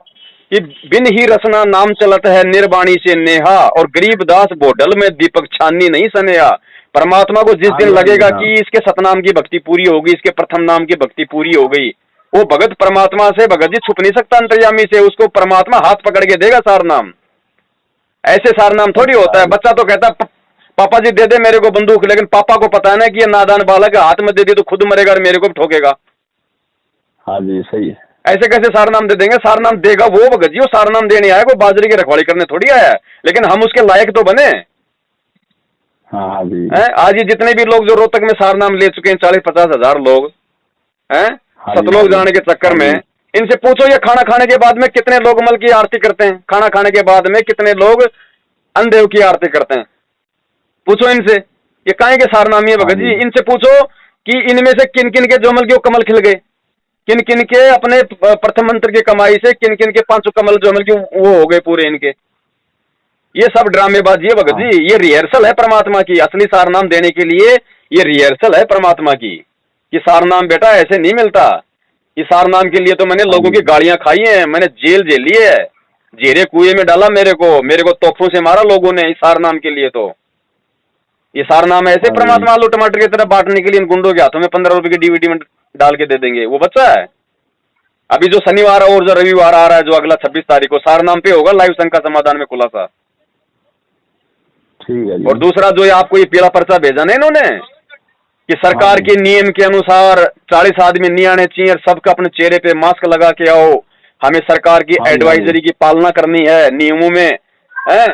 बिन ही रसना नाम चलत है निर्वाणी से नेहा, और गरीब दास बोडल में दीपक छाननी नहीं सनेहा। परमात्मा को जिस दिन लगेगा कि इसके सतनाम की भक्ति पूरी होगी, इसके प्रथम नाम की भक्ति पूरी हो गई, वो भगत परमात्मा से भगत जी छुप नहीं सकता अंतर्यामी से, उसको परमात्मा हाथ पकड़ के देगा सार नाम। ऐसे सार नाम थोड़ी होता है। बच्चा तो कहता है पापा जी दे दे मेरे को बंदूक, लेकिन पापा को पता है ना कि ये नादान बालक हाथ में दे दी तो खुद मरेगा और मेरे को भी ठोकेगा। हाँ जी सही है। ऐसे कैसे सार नाम दे देंगे? सार नाम देगा वो भगत जी, वो सार नाम देने आया, वो बाजरे की रखवाली करने थोड़ी आया है, लेकिन हम उसके लायक तो बने। हाँ जी। आज ये जितने भी लोग जो रोहतक में सार नाम ले चुके हैं, 40-50 हजार लोग हैं, सतलोक जाने के चक्कर में, इनसे पूछो ये खाना खाने के बाद में कितने लोग मल की आरती करते हैं, खाना खाने के बाद में कितने लोग अन्नदेव की आरती करते हैं, पूछो इनसे। ये काहे के सारनामी है भगत जी? इनसे पूछो कि इनमें से किन किन के जोमल के कमल खिल गए, किन किन के अपने प्रथम मंत्र की कमाई से किन किन के 5 कमल जोमल के वो हो गए पूरे इनके। ये सब ड्रामेबाजी है भगत जी, ये रिहर्सल है परमात्मा की। असली सारनाम देने के लिए ये रिहर्सल है परमात्मा की, कि सारनाम बेटा ऐसे नहीं मिलता। इस सारनाम के लिए तो मैंने लोगों की गाड़ियां खाई हैं, मैंने जेल झेली है, जेरे कुएं में डाला मेरे को तोपों से मारा लोगों ने इस सारनाम के लिए। तो ये सारनाम ऐसे परमात्मा आलू टमाटर की तरह बांटने के लिए इन गुंडों के हाथों में 15 रुपए की डीवीडी में डाल के दे देंगे, वो बच्चा है। अभी जो शनिवार और जो रविवार आ रहा है, जो अगला 26 तारीख को सारनाम पे होगा लाइव शंका समाधान में खुलासा। ठीक है। और दूसरा जो आपको ये पीला पर्चा भेजा ना इन्होंने, कि सरकार के नियम के अनुसार 40 आदमी नहीं आने चाहिए, सबका अपने चेहरे पे मास्क लगा के आओ, हमें सरकार की एडवाइजरी की पालना करनी है नियमों में है।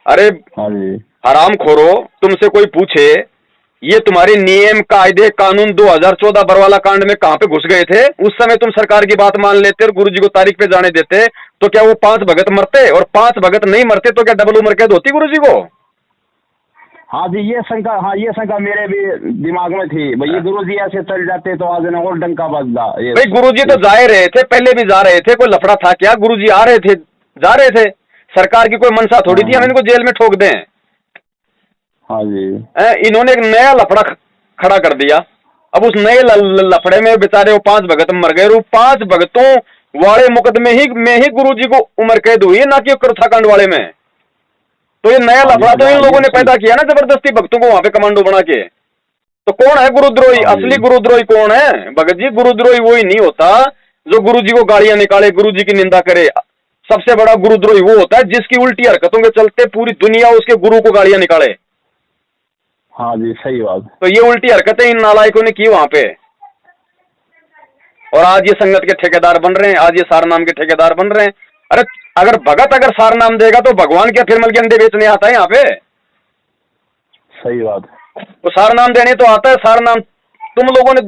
अरे हराम खोरो, तुमसे कोई पूछे ये तुम्हारे नियम कायदे कानून 2014 बरवाला कांड में कहां पे घुस गए थे? उस समय तुम सरकार की बात मान लेते और गुरुजी को तारीख पे जाने देते, तो क्या वो 5 भगत मरते? और 5 भगत नहीं मरते तो क्या डबल उम्र कैद होती गुरुजी को? हाँ जी, ये शंका मेरे भी दिमाग में थी भाई, गुरुजी ऐसे चल जाते तो आज और डंका बजदा। भाई गुरुजी तो जा रहे थे, पहले भी जा रहे थे, कोई लफड़ा था क्या? गुरुजी आ रहे थे जा रहे थे, सरकार की कोई मंशा थोड़ी थी हम इनको जेल में ठोक दें। हाँ जी। इन्होंने एक नया लफड़ा खड़ा कर दिया। अब उस नए लफड़े में बेचारे वो 5 भगत मर गए। 5 भगतों वाले मुकदमे में ही गुरुजी को उम्र कैद हुई है, ना कि कर्थाकांड वाले में। तो ये नया लफड़ा तो इन लोगों ने पैदा किया ना जबरदस्ती भक्तों को वहां पे कमांडो बना के। तो कौन है गुरुद्रोही? असली गुरुद्रोही कौन है भगत जी? गुरुद्रोही वही नहीं होता जो गुरुजी को गालियां निकाले, गुरुजी की निंदा करे। सबसे बड़ा गुरुद्रोही वो होता है जिसकी उल्टी हरकतों के चलते पूरी दुनिया उसके गुरु को गालियां निकाले। हाँ जी, सही बात। तो ये उल्टी हरकतें इन नालायकों ने की वहां पे, और आज ये संगत के ठेकेदार बन रहे हैं, आज ये सारनाम के ठेकेदार बन रहे हैं। अरे अगर भगत अगर सारनाम देगा तो भगवान क्या फिर मल के अंडे बेचने आता है यहाँ पे? सही बात। तो सारनाम देने तो आता है। सारनाम तुम लोगों ने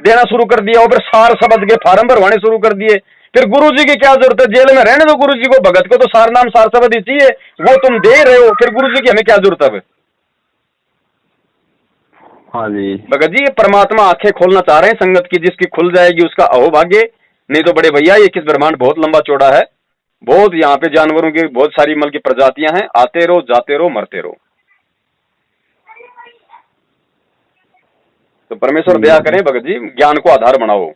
देना शुरू कर दिया, और फिर सार शब्द के फार्म भरवाने शुरू कर दिए। फिर गुरुजी की क्या जरूरत है? जेल में रहने दो गुरुजी को, भगत को तो सारनाम सार शब्द ही चाहिए, वो तुम दे रहे हो, फिर गुरुजी की हमें क्या जरूरत है? हाँ जी भगत जी, ये परमात्मा आंखें खोलना चाह रहे हैं संगत की, जिसकी खुल जाएगी उसका अहोभाग्य। नहीं तो बड़े भैया ये किस ब्रह्मांड बहुत लंबा चौड़ा है, बहुत यहाँ पे जानवरों की बहुत सारी मल की प्रजातियां हैं। आते रहो, जाते रहो, मरते रहो। तो परमेश्वर दया करें भगत जी, ज्ञान को आधार बनाओ,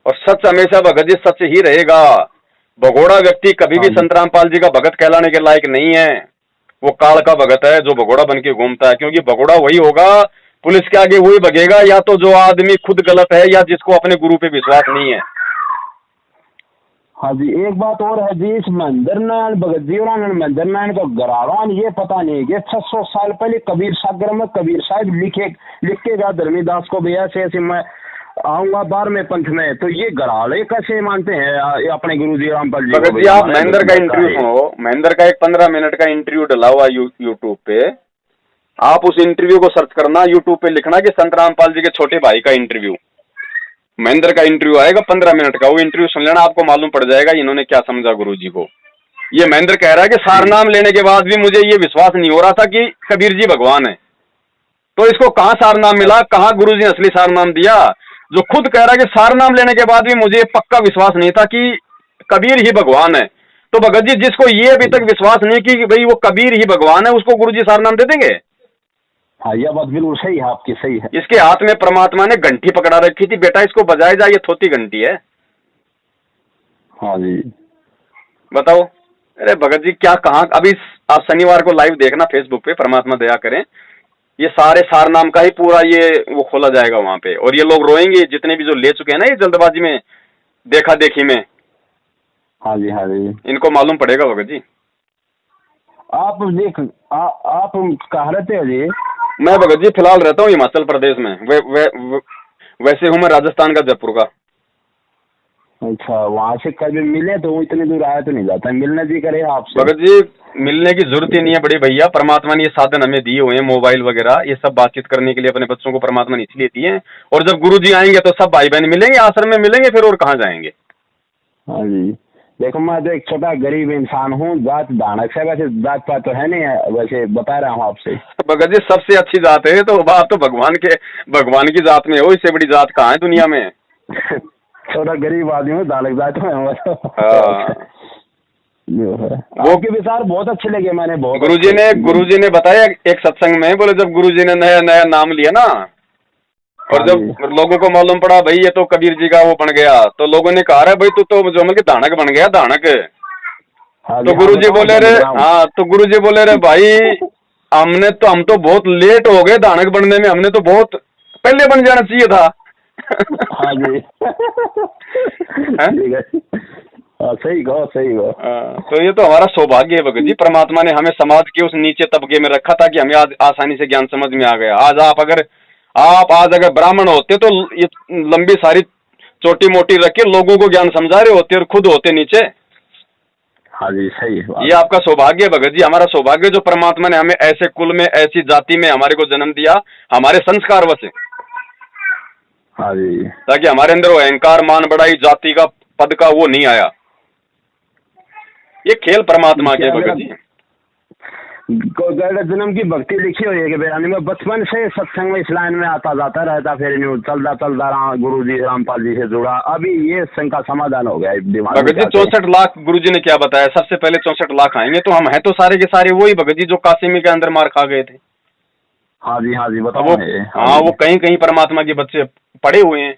और सच हमेशा भगत जी सच ही रहेगा। भगोड़ा व्यक्ति कभी भी संत रामपाल जी का भगत कहलाने के लायक नहीं है। वो काल का भगत है जो भगोड़ा बन के घूमता है, क्योंकि भगोड़ा वही होगा, पुलिस के आगे वही भगेगा, या तो जो आदमी खुद गलत है या जिसको अपने गुरु पे विश्वास नहीं है। हाँ जी, एक बात और है जी, इस महेंद्र नारायण भगत जी और महेंद्र नारायण का गरावान ये पता नहीं कि 600 साल पहले कबीर सागर में कबीर साहब लिख के गया धर्मीदास को, भैया ऐसे मैं आऊंगा 12वें पंथ में, तो ये गराले कैसे मानते हैं अपने गुरु जी रामपाल जी? भगत जी आप महेंद्र का इंटरव्यू सुनो, महेंद्र का एक 15 मिनट का इंटरव्यू डला हुआ यूट्यूब पे, आप उस इंटरव्यू को सर्च करना, यूट्यूब पे लिखना कि संत रामपाल जी के छोटे भाई का इंटरव्यू, महेंद्र का इंटरव्यू आएगा 15 मिनट का, वो इंटरव्यू सुन लेना, आपको मालूम पड़ जाएगा इन्होंने क्या समझा गुरुजी को। ये महेंद्र कह रहा है कि सारनाम लेने के बाद भी मुझे ये विश्वास नहीं हो रहा था कि कबीर जी भगवान है। तो इसको कहाँ सारनाम मिला, कहाँ गुरुजी ने असली सारनाम दिया? जो खुद कह रहा है कि सारनाम लेने के बाद भी मुझे पक्का विश्वास नहीं था कि कबीर ही भगवान है। तो भगत जी जिसको ये अभी तक विश्वास नहीं कि भाई वो कबीर ही भगवान है, उसको गुरुजी सारनाम दे देंगे? हाँ, यह बात बिल्कुल सही है आपकी, सही है। इसके हाथ में परमात्मा ने घंटी पकड़ा रखी थी, बेटा इसको बजाए जा, ये थोती घंटी है। हाँ जी, बताओ। अरे भगत जी क्या कहाँ, अभी आप शनिवार को लाइव देखना फेसबुक पे, परमात्मा दया करें, ये सारे सारनाम का ही पूरा ये वो खोला जाएगा वहां पे, और ये लोग रोएंगे जितने भी जो ले चुके हैं ना ये जल्दबाजी में, देखा देखी में। हाँ जी, हाँ जी, इनको मालूम पड़ेगा भगत जी। आप कहाँ रहते हो जी? मैं भगत जी फिलहाल रहता हूँ हिमाचल प्रदेश में, वैसे हूँ मैं राजस्थान का, जयपुर का। अच्छा, वहाँ से कभी मिले तो इतनी दूर आया तो नहीं जाता, मिलने भी करे आपसे? भगत जी मिलने की जरूरत ही नहीं है बड़े भैया, परमात्मा ने ये साधन हमें दिए हुए हैं, मोबाइल वगैरह, ये सब बातचीत करने के लिए अपने बच्चों को परमात्मा ने इसलिए दिए हैं। और जब गुरु जी आएंगे तो सब भाई बहन मिलेंगे, आश्रम में मिलेंगे, फिर और कहाँ जाएंगे। हाँ जी, देखो मैं तो एक छोटा गरीब इंसान हूँ, जात दानक से, वैसे जात पात तो है नहीं है, वैसे बता रहा हूँ आपसे। भगत जी सबसे अच्छी जात है तो बात तो भगवान की जात में हो, इससे बड़ी जात कहाँ है दुनिया में। छोटा गरीब आदमी हूँ, दानक जात में। वो के विचार बहुत अच्छे लगे, मैंने बहुत। गुरुजी ने बताया एक सत्संग में, बोले जब गुरुजी ने नया नया नाम लिया ना, और जब लोगों को मालूम पड़ा भाई ये तो कबीर जी का वो बन गया, तो लोगों ने कहा भाई तू तो जो मतलब दानक बन गया, दानक। तो गुरुजी बोले रे, हाँ, तो गुरुजी बोले रे भाई हम तो बहुत लेट हो गए दानक बनने में, हमने तो बहुत पहले बन जाना चाहिए था। हाँ जी, सही कहो, सही कहो। तो ये तो हमारा सौभाग्य है भगत जी, परमात्मा ने हमें समाज के उस नीचे तबके में रखा था कि हमें आज आसानी से ज्ञान समझ में आ गया। आज आप अगर ब्राह्मण होते तो ये लंबी सारी छोटी मोटी रख के लोगों को ज्ञान समझा रहे होते और खुद होते नीचे। हाँ जी, सही है। ये आपका सौभाग्य है भगत जी, हमारा सौभाग्य जो परमात्मा ने हमें ऐसे कुल में, ऐसी जाति में हमारे को जन्म दिया, हमारे संस्कार वश। हाँ जी, ताकि हमारे अंदर वो अहंकार, मान बढ़ाई, जाति का, पद का वो नहीं आया। ये खेल परमात्मा के भगत जी। गैर जन्म की भक्ति लिखी हुई है कि बयानी में बचपन से सत्संग में इस लाइन में आता जाता रहता, फिर चलता चलता रहा, गुरु जी रामपाल जी से जुड़ा, अभी ये संघ का समाधान हो गया दिमाग भगत जी 64 लाख गुरु जी ने क्या बताया, सबसे पहले 64 लाख आएंगे, तो हम हैं तो सारे के सारे वही भगत जी जो कासिमी के अंदर मार खा गए थे। हाँ जी बताओ। हाँ वो कहीं कहीं परमात्मा के बच्चे पड़े हुए हैं।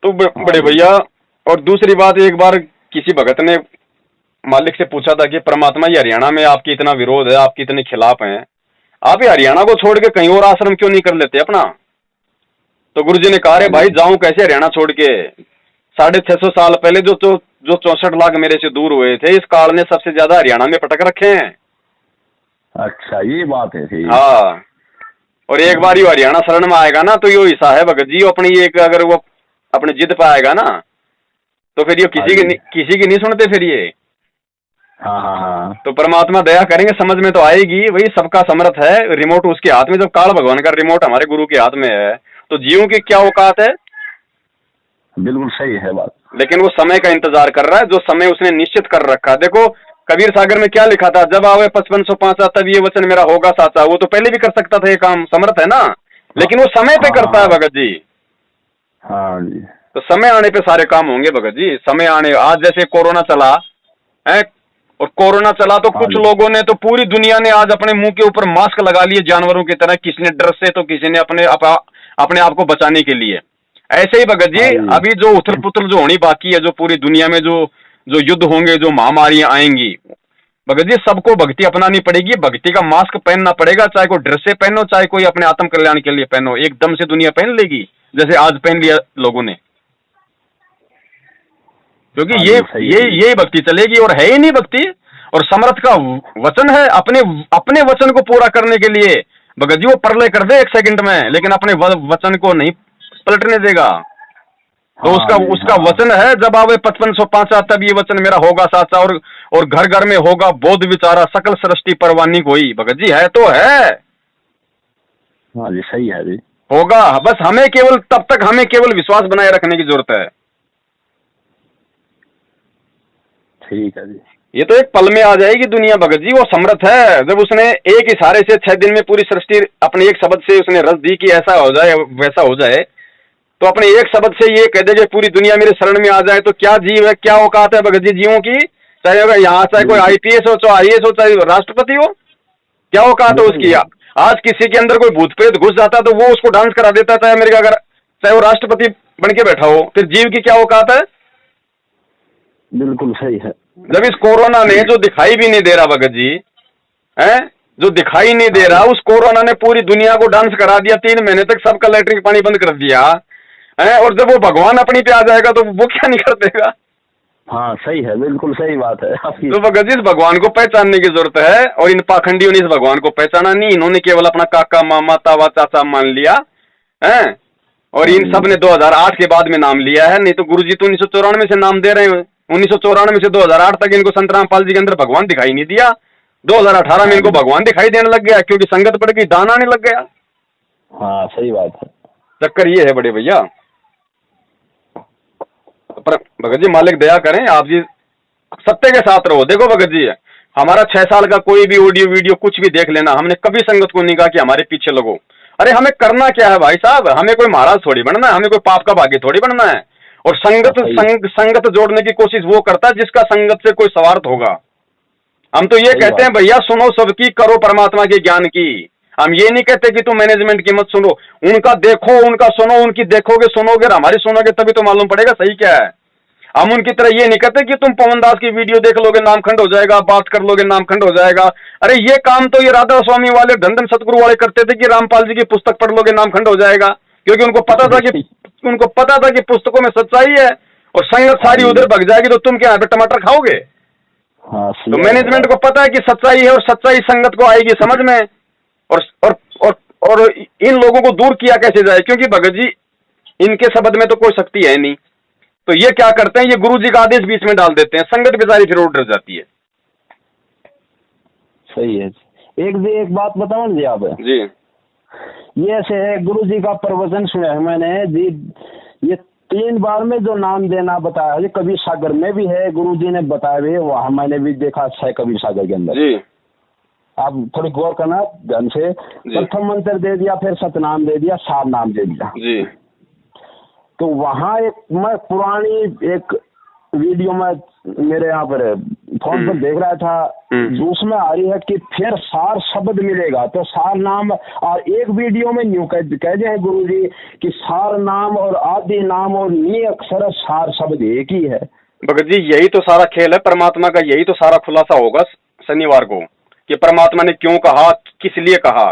तो बड़े भैया, और दूसरी बात, एक बार किसी भगत ने मालिक से पूछा था कि परमात्मा ये हरियाणा में आपकी इतना विरोध है, आपके इतने खिलाफ हैं, आप ये हरियाणा को छोड़ के कहीं और आश्रम क्यों नहीं कर लेते अपना? तो गुरुजी ने कहा, रे भाई जाऊं कैसे हरियाणा छोड़ के? 650 साल पहले जो 64 लाख मेरे से दूर हुए थे, इस काल ने सबसे ज्यादा हरियाणा में पटक रखे हैं। अच्छा ये बात है। हाँ, और एक बार यो हरियाणा शरण में आएगा ना, तो यो हिस्सा है भगत जी अपनी, एक अगर वो अपनी जिद पे आएगा ना, तो फिर ये किसी की नहीं सुनते फिर ये। हाँ। तो परमात्मा दया करेंगे, समझ में तो आएगी, वही सबका समर्थ है, रिमोट उसके हाथ में। जब काल भगवान का रिमोट हमारे गुरु के हाथ में है, तो जीवों की क्या औकात है? बिल्कुल सही है बात। लेकिन वो समय का इंतजार कर रहा है, जो समय उसने निश्चित कर रखा। देखो कबीर सागर में क्या लिखा था, जब आवे 5505 तब ये वचन मेरा होगा साचा। वो तो पहले भी कर सकता था ये काम, समर्थ है ना, लेकिन वो समय पे करता है भगत जी। हाँ जी। तो समय आने पे सारे काम होंगे भगत जी, समय आने। आज जैसे कोरोना चला है, और कोरोना चला तो कुछ लोगों ने, तो पूरी दुनिया ने आज अपने मुंह के ऊपर मास्क लगा लिए जानवरों की तरह, किसी ने डर से, तो किसी ने अपने आप को बचाने के लिए। ऐसे ही भगत जी अभी जो उथल पुथल जो होनी बाकी है, जो पूरी दुनिया में जो युद्ध होंगे, जो महामारियां आएंगी, भगत जी सबको भक्ति अपनानी पड़ेगी, भक्ति का मास्क पहनना पड़ेगा, चाहे कोई ड्रेस से पहनो, चाहे कोई अपने आत्म कल्याण के लिए पहनो। एकदम से दुनिया पहन लेगी जैसे आज पहन लिया लोगों ने, क्योंकि ये भक्ति चलेगी, और है ही नहीं भक्ति। और समर्थ का वचन है, अपने वचन को पूरा करने के लिए भगत जी वो प्रलय कर दे 1 सेकंड में, लेकिन अपने वचन को नहीं पलटने देगा। तो उसका वचन है, जब आवे 5505 तब ये वचन मेरा होगा साचा, और घर घर में होगा बोध विचारा, सकल सृष्टि परवानी कोई। भगत जी है तो है। हाँ जी सही है जी, होगा, बस हमें केवल तब तक हमें केवल विश्वास बनाए रखने की जरूरत है। ठीक है जी। ये तो एक पल में आ जाएगी दुनिया भगत जी, वो समर्थ है। जब उसने एक इशारे से 6 दिन में पूरी सृष्टि अपने एक शब्द से उसने रच दी कि ऐसा हो जाए वैसा हो जाए, तो अपने एक शब्द से ये कह दे कि पूरी दुनिया मेरे शरण में आ जाए, तो क्या जीव है, क्या औकात है भगत जी जीवों की? चाहे यहाँ चाहे कोई IPS हो, चाहे IAS हो, चाहे राष्ट्रपति हो, क्या औकात है उसकी? आज किसी के अंदर कोई भूत प्रेत घुस जाता तो वो उसको डांस करा देता, चाहे अमेरिका का, चाहे वो राष्ट्रपति बन के बैठा हो। फिर जीव की क्या औकात है? बिल्कुल सही है। जब इस कोरोना ने जो दिखाई भी नहीं दे रहा भगत जी, है जो दिखाई नहीं दे रहा, उस कोरोना ने पूरी दुनिया को डांस करा दिया। 3 महीने तक सबका लैट्रिन पानी बंद कर दिया है, और जब वो भगवान अपनी पे आ जाएगा तो वो क्या नहीं कर देगा? हाँ सही है, बिल्कुल सही बात है आपकी। तो भगत जी इस भगवान को पहचानने की जरूरत है, और इन पाखंडियों ने इस भगवान को पहचाना नहीं। इन्होंने केवल अपना काका मामा तावा चाचा मान लिया है, और इन सब ने 2008 के बाद में नाम लिया है। नहीं तो गुरुजी तो 1994 से नाम दे रहे हैं। 1994 से 2008 तक इनको संत रामपाल जी के अंदर भगवान दिखाई नहीं दिया। 2018 में इनको भगवान दिखाई देने लग गया, क्योंकि संगत पड़ गई, दान आने लग गया। हाँ सही बात है। चक्कर ये है बड़े भैया। पर भगत जी मालिक दया करें, आप जी सत्य के साथ रहो। देखो भगत जी, हमारा 6 साल का कोई भी ऑडियो वीडियो कुछ भी देख लेना, हमने कभी संगत को नहीं कहा कि हमारे पीछे लगो। अरे हमें करना क्या है भाई साहब? हमें कोई महाराज थोड़ी बनना है, हमें कोई पाप का भागी थोड़ी बनना है। और संगत जोड़ने की कोशिश वो करता है जिसका संगत से कोई स्वार्थ होगा। हम तो ये कहते हैं भैया सुनो सबकी, करो परमात्मा के ज्ञान की। हम ये नहीं कहते कि तुम मैनेजमेंट की मत सुनो, उनका देखो, उनका सुनो, उनकी देखोगे सुनोगे, हमारी सुनोगे तभी तो मालूम पड़ेगा सही क्या है। हम उनकी तरह ये नहीं कहते कि तुम पवन दास की वीडियो देख लोगे नामखंड हो जाएगा, बात कर लोगे नामखंड हो जाएगा। अरे ये काम तो ये राधा स्वामी वाले, धन सतगुरु वाले करते थे कि रामपाल जी की पुस्तक पढ़ लोगे नामखंड हो जाएगा, क्योंकि उनको पता था कि पुस्तकों में सच्चाई है, और संगत सारी उधर भग जाएगी तो तुम क्या टमाटर खाओगे? तो मैनेजमेंट को पता है कि सच्चाई है, और सच्चाई संगत को आएगी समझ में। और इन लोगों को दूर किया कैसे जाए, क्योंकि भगत जी इनके शब्द में तो कोई शक्ति है नहीं। तो ये क्या करते हैं, ये गुरु जी का आदेश बीच में डाल देते हैं, संगत बेचारी फिर डर जाती है। सही है। एक बात बताओ जी आप जी। ये ऐसे है, गुरु जी का प्रवचन सुना है मैंने जी, ये 3 बार में जो नाम देना बताया है, कबीर सागर में भी है, गुरु जी ने बताया भी, वहां मैंने भी देखा है कबीर सागर के अंदर जी। आप थोड़ी गौर करना ध्यान से। प्रथम मंत्र दे दिया, फिर सतनाम दे दिया, सार नाम दे दिया जी। तो वहाँ एक मैं पुरानी एक वीडियो में मेरे यहाँ पर फोन पर देख रहा था, उसमें आ रही है कि फिर सार शब्द मिलेगा। तो सार नाम, और एक वीडियो में न्यू कह दिए हैं गुरु जी कि सार नाम और आदि नाम और नी अक्षर सार शब्द एक ही है। भगत जी यही तो सारा खेल है परमात्मा का, यही तो सारा खुलासा होगा शनिवार को कि परमात्मा ने क्यों कहा, किस लिए कहा।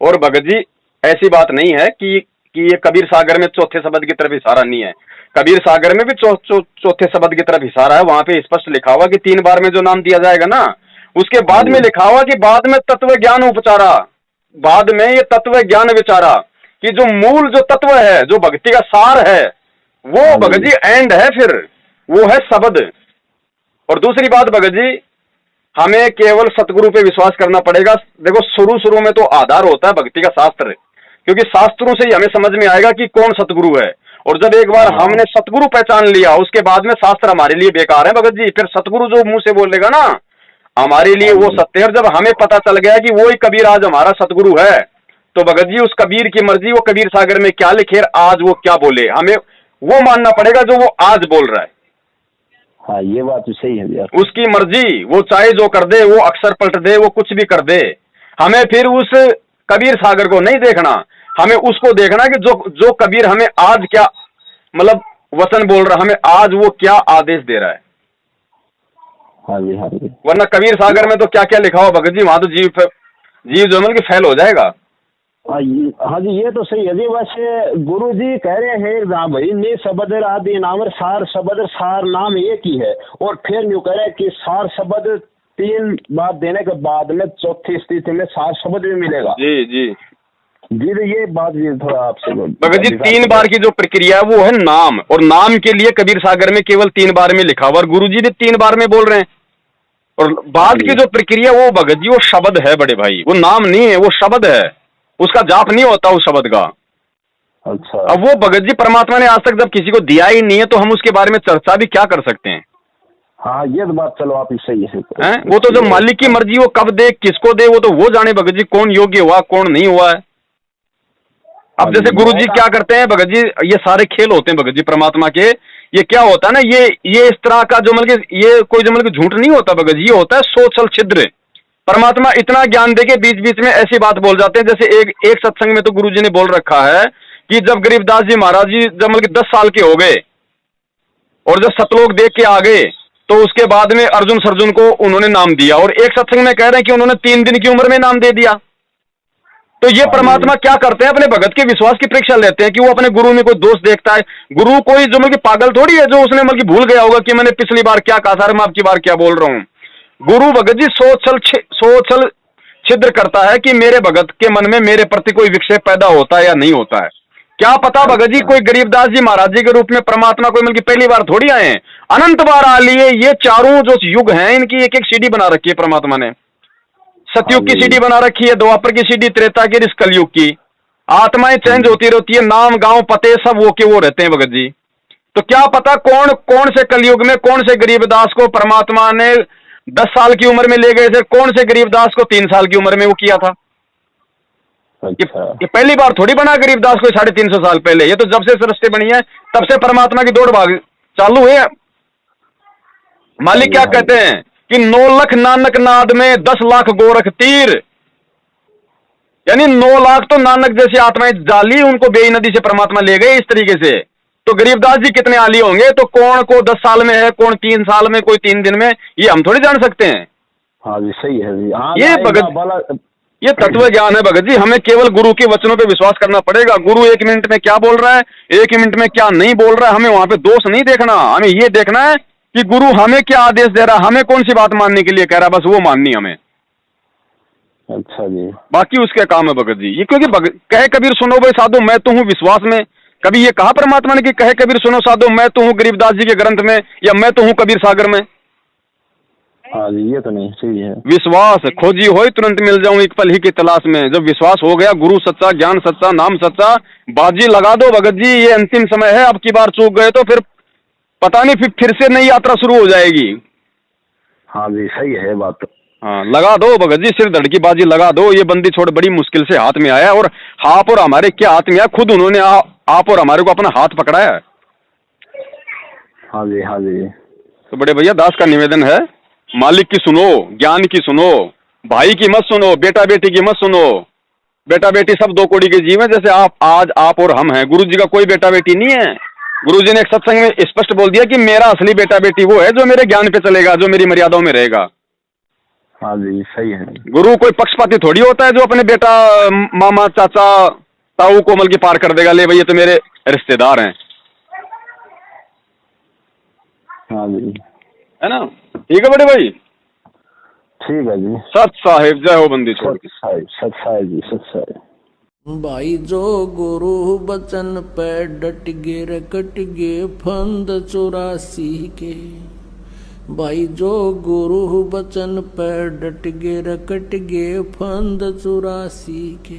और भगत जी ऐसी बात नहीं है कि ये कबीर सागर में चौथे शब्द की तरफ इशारा नहीं है, कबीर सागर में भी चौथे शब्द की तरफ इशारा है। वहां पे स्पष्ट लिखा हुआ कि 3 बार में जो नाम दिया जाएगा ना, उसके बाद में लिखा हुआ कि बाद में तत्व ज्ञान उपचारा, बाद में ये तत्व ज्ञान विचारा, कि जो मूल जो तत्व है, जो भक्ति का सार है, वो भगत जी एंड है, फिर वो है शब्द। और दूसरी बात भगत जी, हमें केवल सतगुरु पे विश्वास करना पड़ेगा। देखो शुरू में तो आधार होता है भक्ति का शास्त्र, क्योंकि शास्त्रों से ही हमें समझ में आएगा कि कौन सतगुरु है। और जब एक बार हमने सतगुरु पहचान लिया, उसके बाद में शास्त्र हमारे लिए बेकार है भगत जी। फिर सतगुरु जो मुंह से बोलेगा ना हमारे लिए वो सत्य है। जब हमें पता चल गया कि वो ही कबीर आज हमारा सतगुरु है, तो भगत जी उस कबीर की मर्जी, वो कबीर सागर में क्या लिखे, आज वो क्या बोले, हमें वो मानना पड़ेगा जो वो आज बोल रहा है। हाँ ये बात तो सही है यार। उसकी मर्जी, वो चाहे जो कर दे, वो अक्षर पलट दे, वो कुछ भी कर दे, हमें फिर उस कबीर सागर को नहीं देखना, हमें उसको देखना कि जो कबीर हमें आज क्या मतलब वचन बोल रहा, हमें आज वो क्या आदेश दे रहा है। हाँ जी, हाँ जी। वरना कबीर सागर में तो क्या क्या लिखा हो भगत जी, वहां तो जीव जो मतलब फैल हो जाएगा। हाँ जी ये तो सही है जी। वैसे गुरु जी कह रहे हैं ना भाई, ने शब्द आदि नाम सार शब्द सार नाम एक ही है। और फिर न्यू कह रहे हैं कि सार शब्द 3 बार देने के बाद में चौथी स्थिति में सार शब्द भी मिलेगा। जी जी जी तो ये बात भी थोड़ा आपसे भगत जी 3 बार की जो प्रक्रिया है वो है नाम, और नाम के लिए कबीर सागर में केवल 3 बार में लिखा हुआ, और गुरु जी भी 3 बार में बोल रहे हैं। और बाद की जो प्रक्रिया वो भगत जी वो शब्द है बड़े भाई, वो नाम नहीं है, वो शब्द है, उसका जाप नहीं होता उस शब्द का। अच्छा। अब वो भगत जी परमात्मा ने आज तक जब किसी को दिया ही नहीं है, तो हम उसके बारे में चर्चा भी क्या कर सकते हैं। हाँ ये तो बात चलो आप सही है। वो तो जब मालिक की मर्जी, वो कब दे किसको दे, वो तो वो जाने भगत जी, कौन योग्य हुआ कौन नहीं हुआ है। अब जैसे गुरु जी क्या करते हैं भगत जी, ये सारे खेल होते हैं भगत जी परमात्मा के। ये क्या होता है ना, ये इस तरह का जो मतलब ये कोई जो मतलब झूठ नहीं होता भगत जी, ये होता है सोचल छिद्र। परमात्मा इतना ज्ञान देके बीच बीच में ऐसी बात बोल जाते हैं। जैसे एक सत्संग में तो गुरु जी ने बोल रखा है कि जब गरीबदास जी महाराज जी जब मतलब 10 साल के हो गए और जब सतलोक देख के आ गए, तो उसके बाद में अर्जुन सर्जुन को उन्होंने नाम दिया। और एक सत्संग में कह रहे हैं कि उन्होंने 3 दिन की उम्र में नाम दे दिया। तो ये परमात्मा क्या करते हैं, अपने भगत के विश्वास की परीक्षा लेते हैं कि वो अपने गुरु में कोई दोष देखता है। गुरु कोई जो मतलब पागल थोड़ी है जो उसने मतलब भूल गया होगा कि मैंने पिछली बार क्या कहा था, मैं आपकी बार क्या बोल रहा हूँ। गुरु भगत जी सोचल छिद्र करता है कि मेरे भगत के मन में मेरे प्रति कोई विक्षेप पैदा होता है या नहीं होता है। क्या पता भगत जी कोई गरीबदास जी महाराज जी के रूप में परमात्मा कोई मतलब पहली बार थोड़ी आए हैं, अनंत बार आ लिए। ये चारों जो युग हैं इनकी एक एक सीढ़ी बना रखी है परमात्मा ने। सतयुग की सीढ़ी बना रखी है, द्वापर की सीढ़ी, त्रेता की, इस कलयुग की। आत्माएं चेंज होती रहती है, नाम गांव पते सब वो के वो रहते हैं भगत जी। तो क्या पता कौन से कलयुग में कौन से गरीबदास को परमात्मा ने 10 साल की उम्र में ले गए थे, कौन से गरीबदास को 3 साल की उम्र में वो किया था। अच्छा। ये पहली बार थोड़ी बना गरीबदास को 350 साल पहले। ये तो जब से सृष्टि बनी है तब से परमात्मा की दौड़ भाग चालू है। मालिक क्या कहते हैं कि 9 लाख नानक नाद में 10 लाख गोरख तीर, यानी 9 लाख तो नानक जैसी आत्माएं जाली, उनको बेई नदी से परमात्मा ले गए इस तरीके से। तो गरीबदास जी कितने आली होंगे, तो कौन को 10 साल में है, कौन 3 साल में, कोई 3 दिन में, ये हम थोड़ी जान सकते हैं। हाँ जी सही है जी। हाँ ये भगत ये तत्व ज्ञान है भगत जी। हमें केवल गुरु के वचनों पे विश्वास करना पड़ेगा। गुरु 1 मिनट में क्या बोल रहा है, 1 मिनट में क्या नहीं बोल रहा है, हमें वहां पे दोष नहीं देखना। हमें ये देखना है कि गुरु हमें क्या आदेश दे रहा है, हमें कौन सी बात मानने के लिए कह रहा है, बस वो माननी हमें। अच्छा जी। बाकी उसके काम है भगत जी। ये क्योंकि कहे कबीर सुनो भाई साधु मैं तो हूँ विश्वास में। कभी ये कहा परमात्मा ने कि कहे कबीर सुनो साधु मैं तो हूँ गरीबदास जी के ग्रंथ में, या मैं तो हूँ कबीर सागर में। हाँ जी ये तो नहीं सही है। विश्वास खोजी हो तुरंत मिल जाऊं एक पल ही की तलाश में। जब विश्वास हो गया, गुरु सच्चा, ज्ञान सच्चा, नाम सच्चा, बाजी लगा दो भगत जी। ये अंतिम समय है, अब की बार चूक गए तो फिर पता नहीं फिर से नई यात्रा शुरू हो जाएगी। हाँ जी सही है बात। हाँ लगा दो भगत जी, सिर धड़ की बाजी लगा दो। ये बंदी छोड़ बड़ी मुश्किल से हाथ में आया, और आप और हमारे क्या हाथ में आया, खुद उन्होंने आप और हमारे को अपना हाथ पकड़ाया है। हाँ जी हाँ जी। तो बड़े भैया दास का निवेदन है, मालिक की सुनो, ज्ञान की सुनो, भाई की मत सुनो, बेटा बेटी की मत सुनो। बेटा बेटी सब दो कौड़ी के जीव है, जैसे आज आप और हम हैं। गुरु जी का कोई बेटा बेटी नहीं है। गुरु जी ने एक सत्संग में स्पष्ट बोल दिया कि मेरा असली बेटा बेटी वो है जो मेरे ज्ञान पे चलेगा, जो मेरी मर्यादाओं में रहेगा। हाँ जी सही है। गुरु कोई पक्षपाती थोड़ी होता है जो अपने बेटा मामा चाचा ताऊ कोमल की पार कर देगा, ले भाई ये तो मेरे रिश्तेदार हैं। हाँ जी है ना, ठीक है बड़े भाई, ठीक है जी। सत साहिब, जय हो बंदी छोड़ के। सत साहिब जी, सत साहिब। भाई जो गुरु बचन पे डट गे रे कट गे फंद 84 के। भाई जो गुरु बचन पे डट गे रे कट गे फंद 84 के।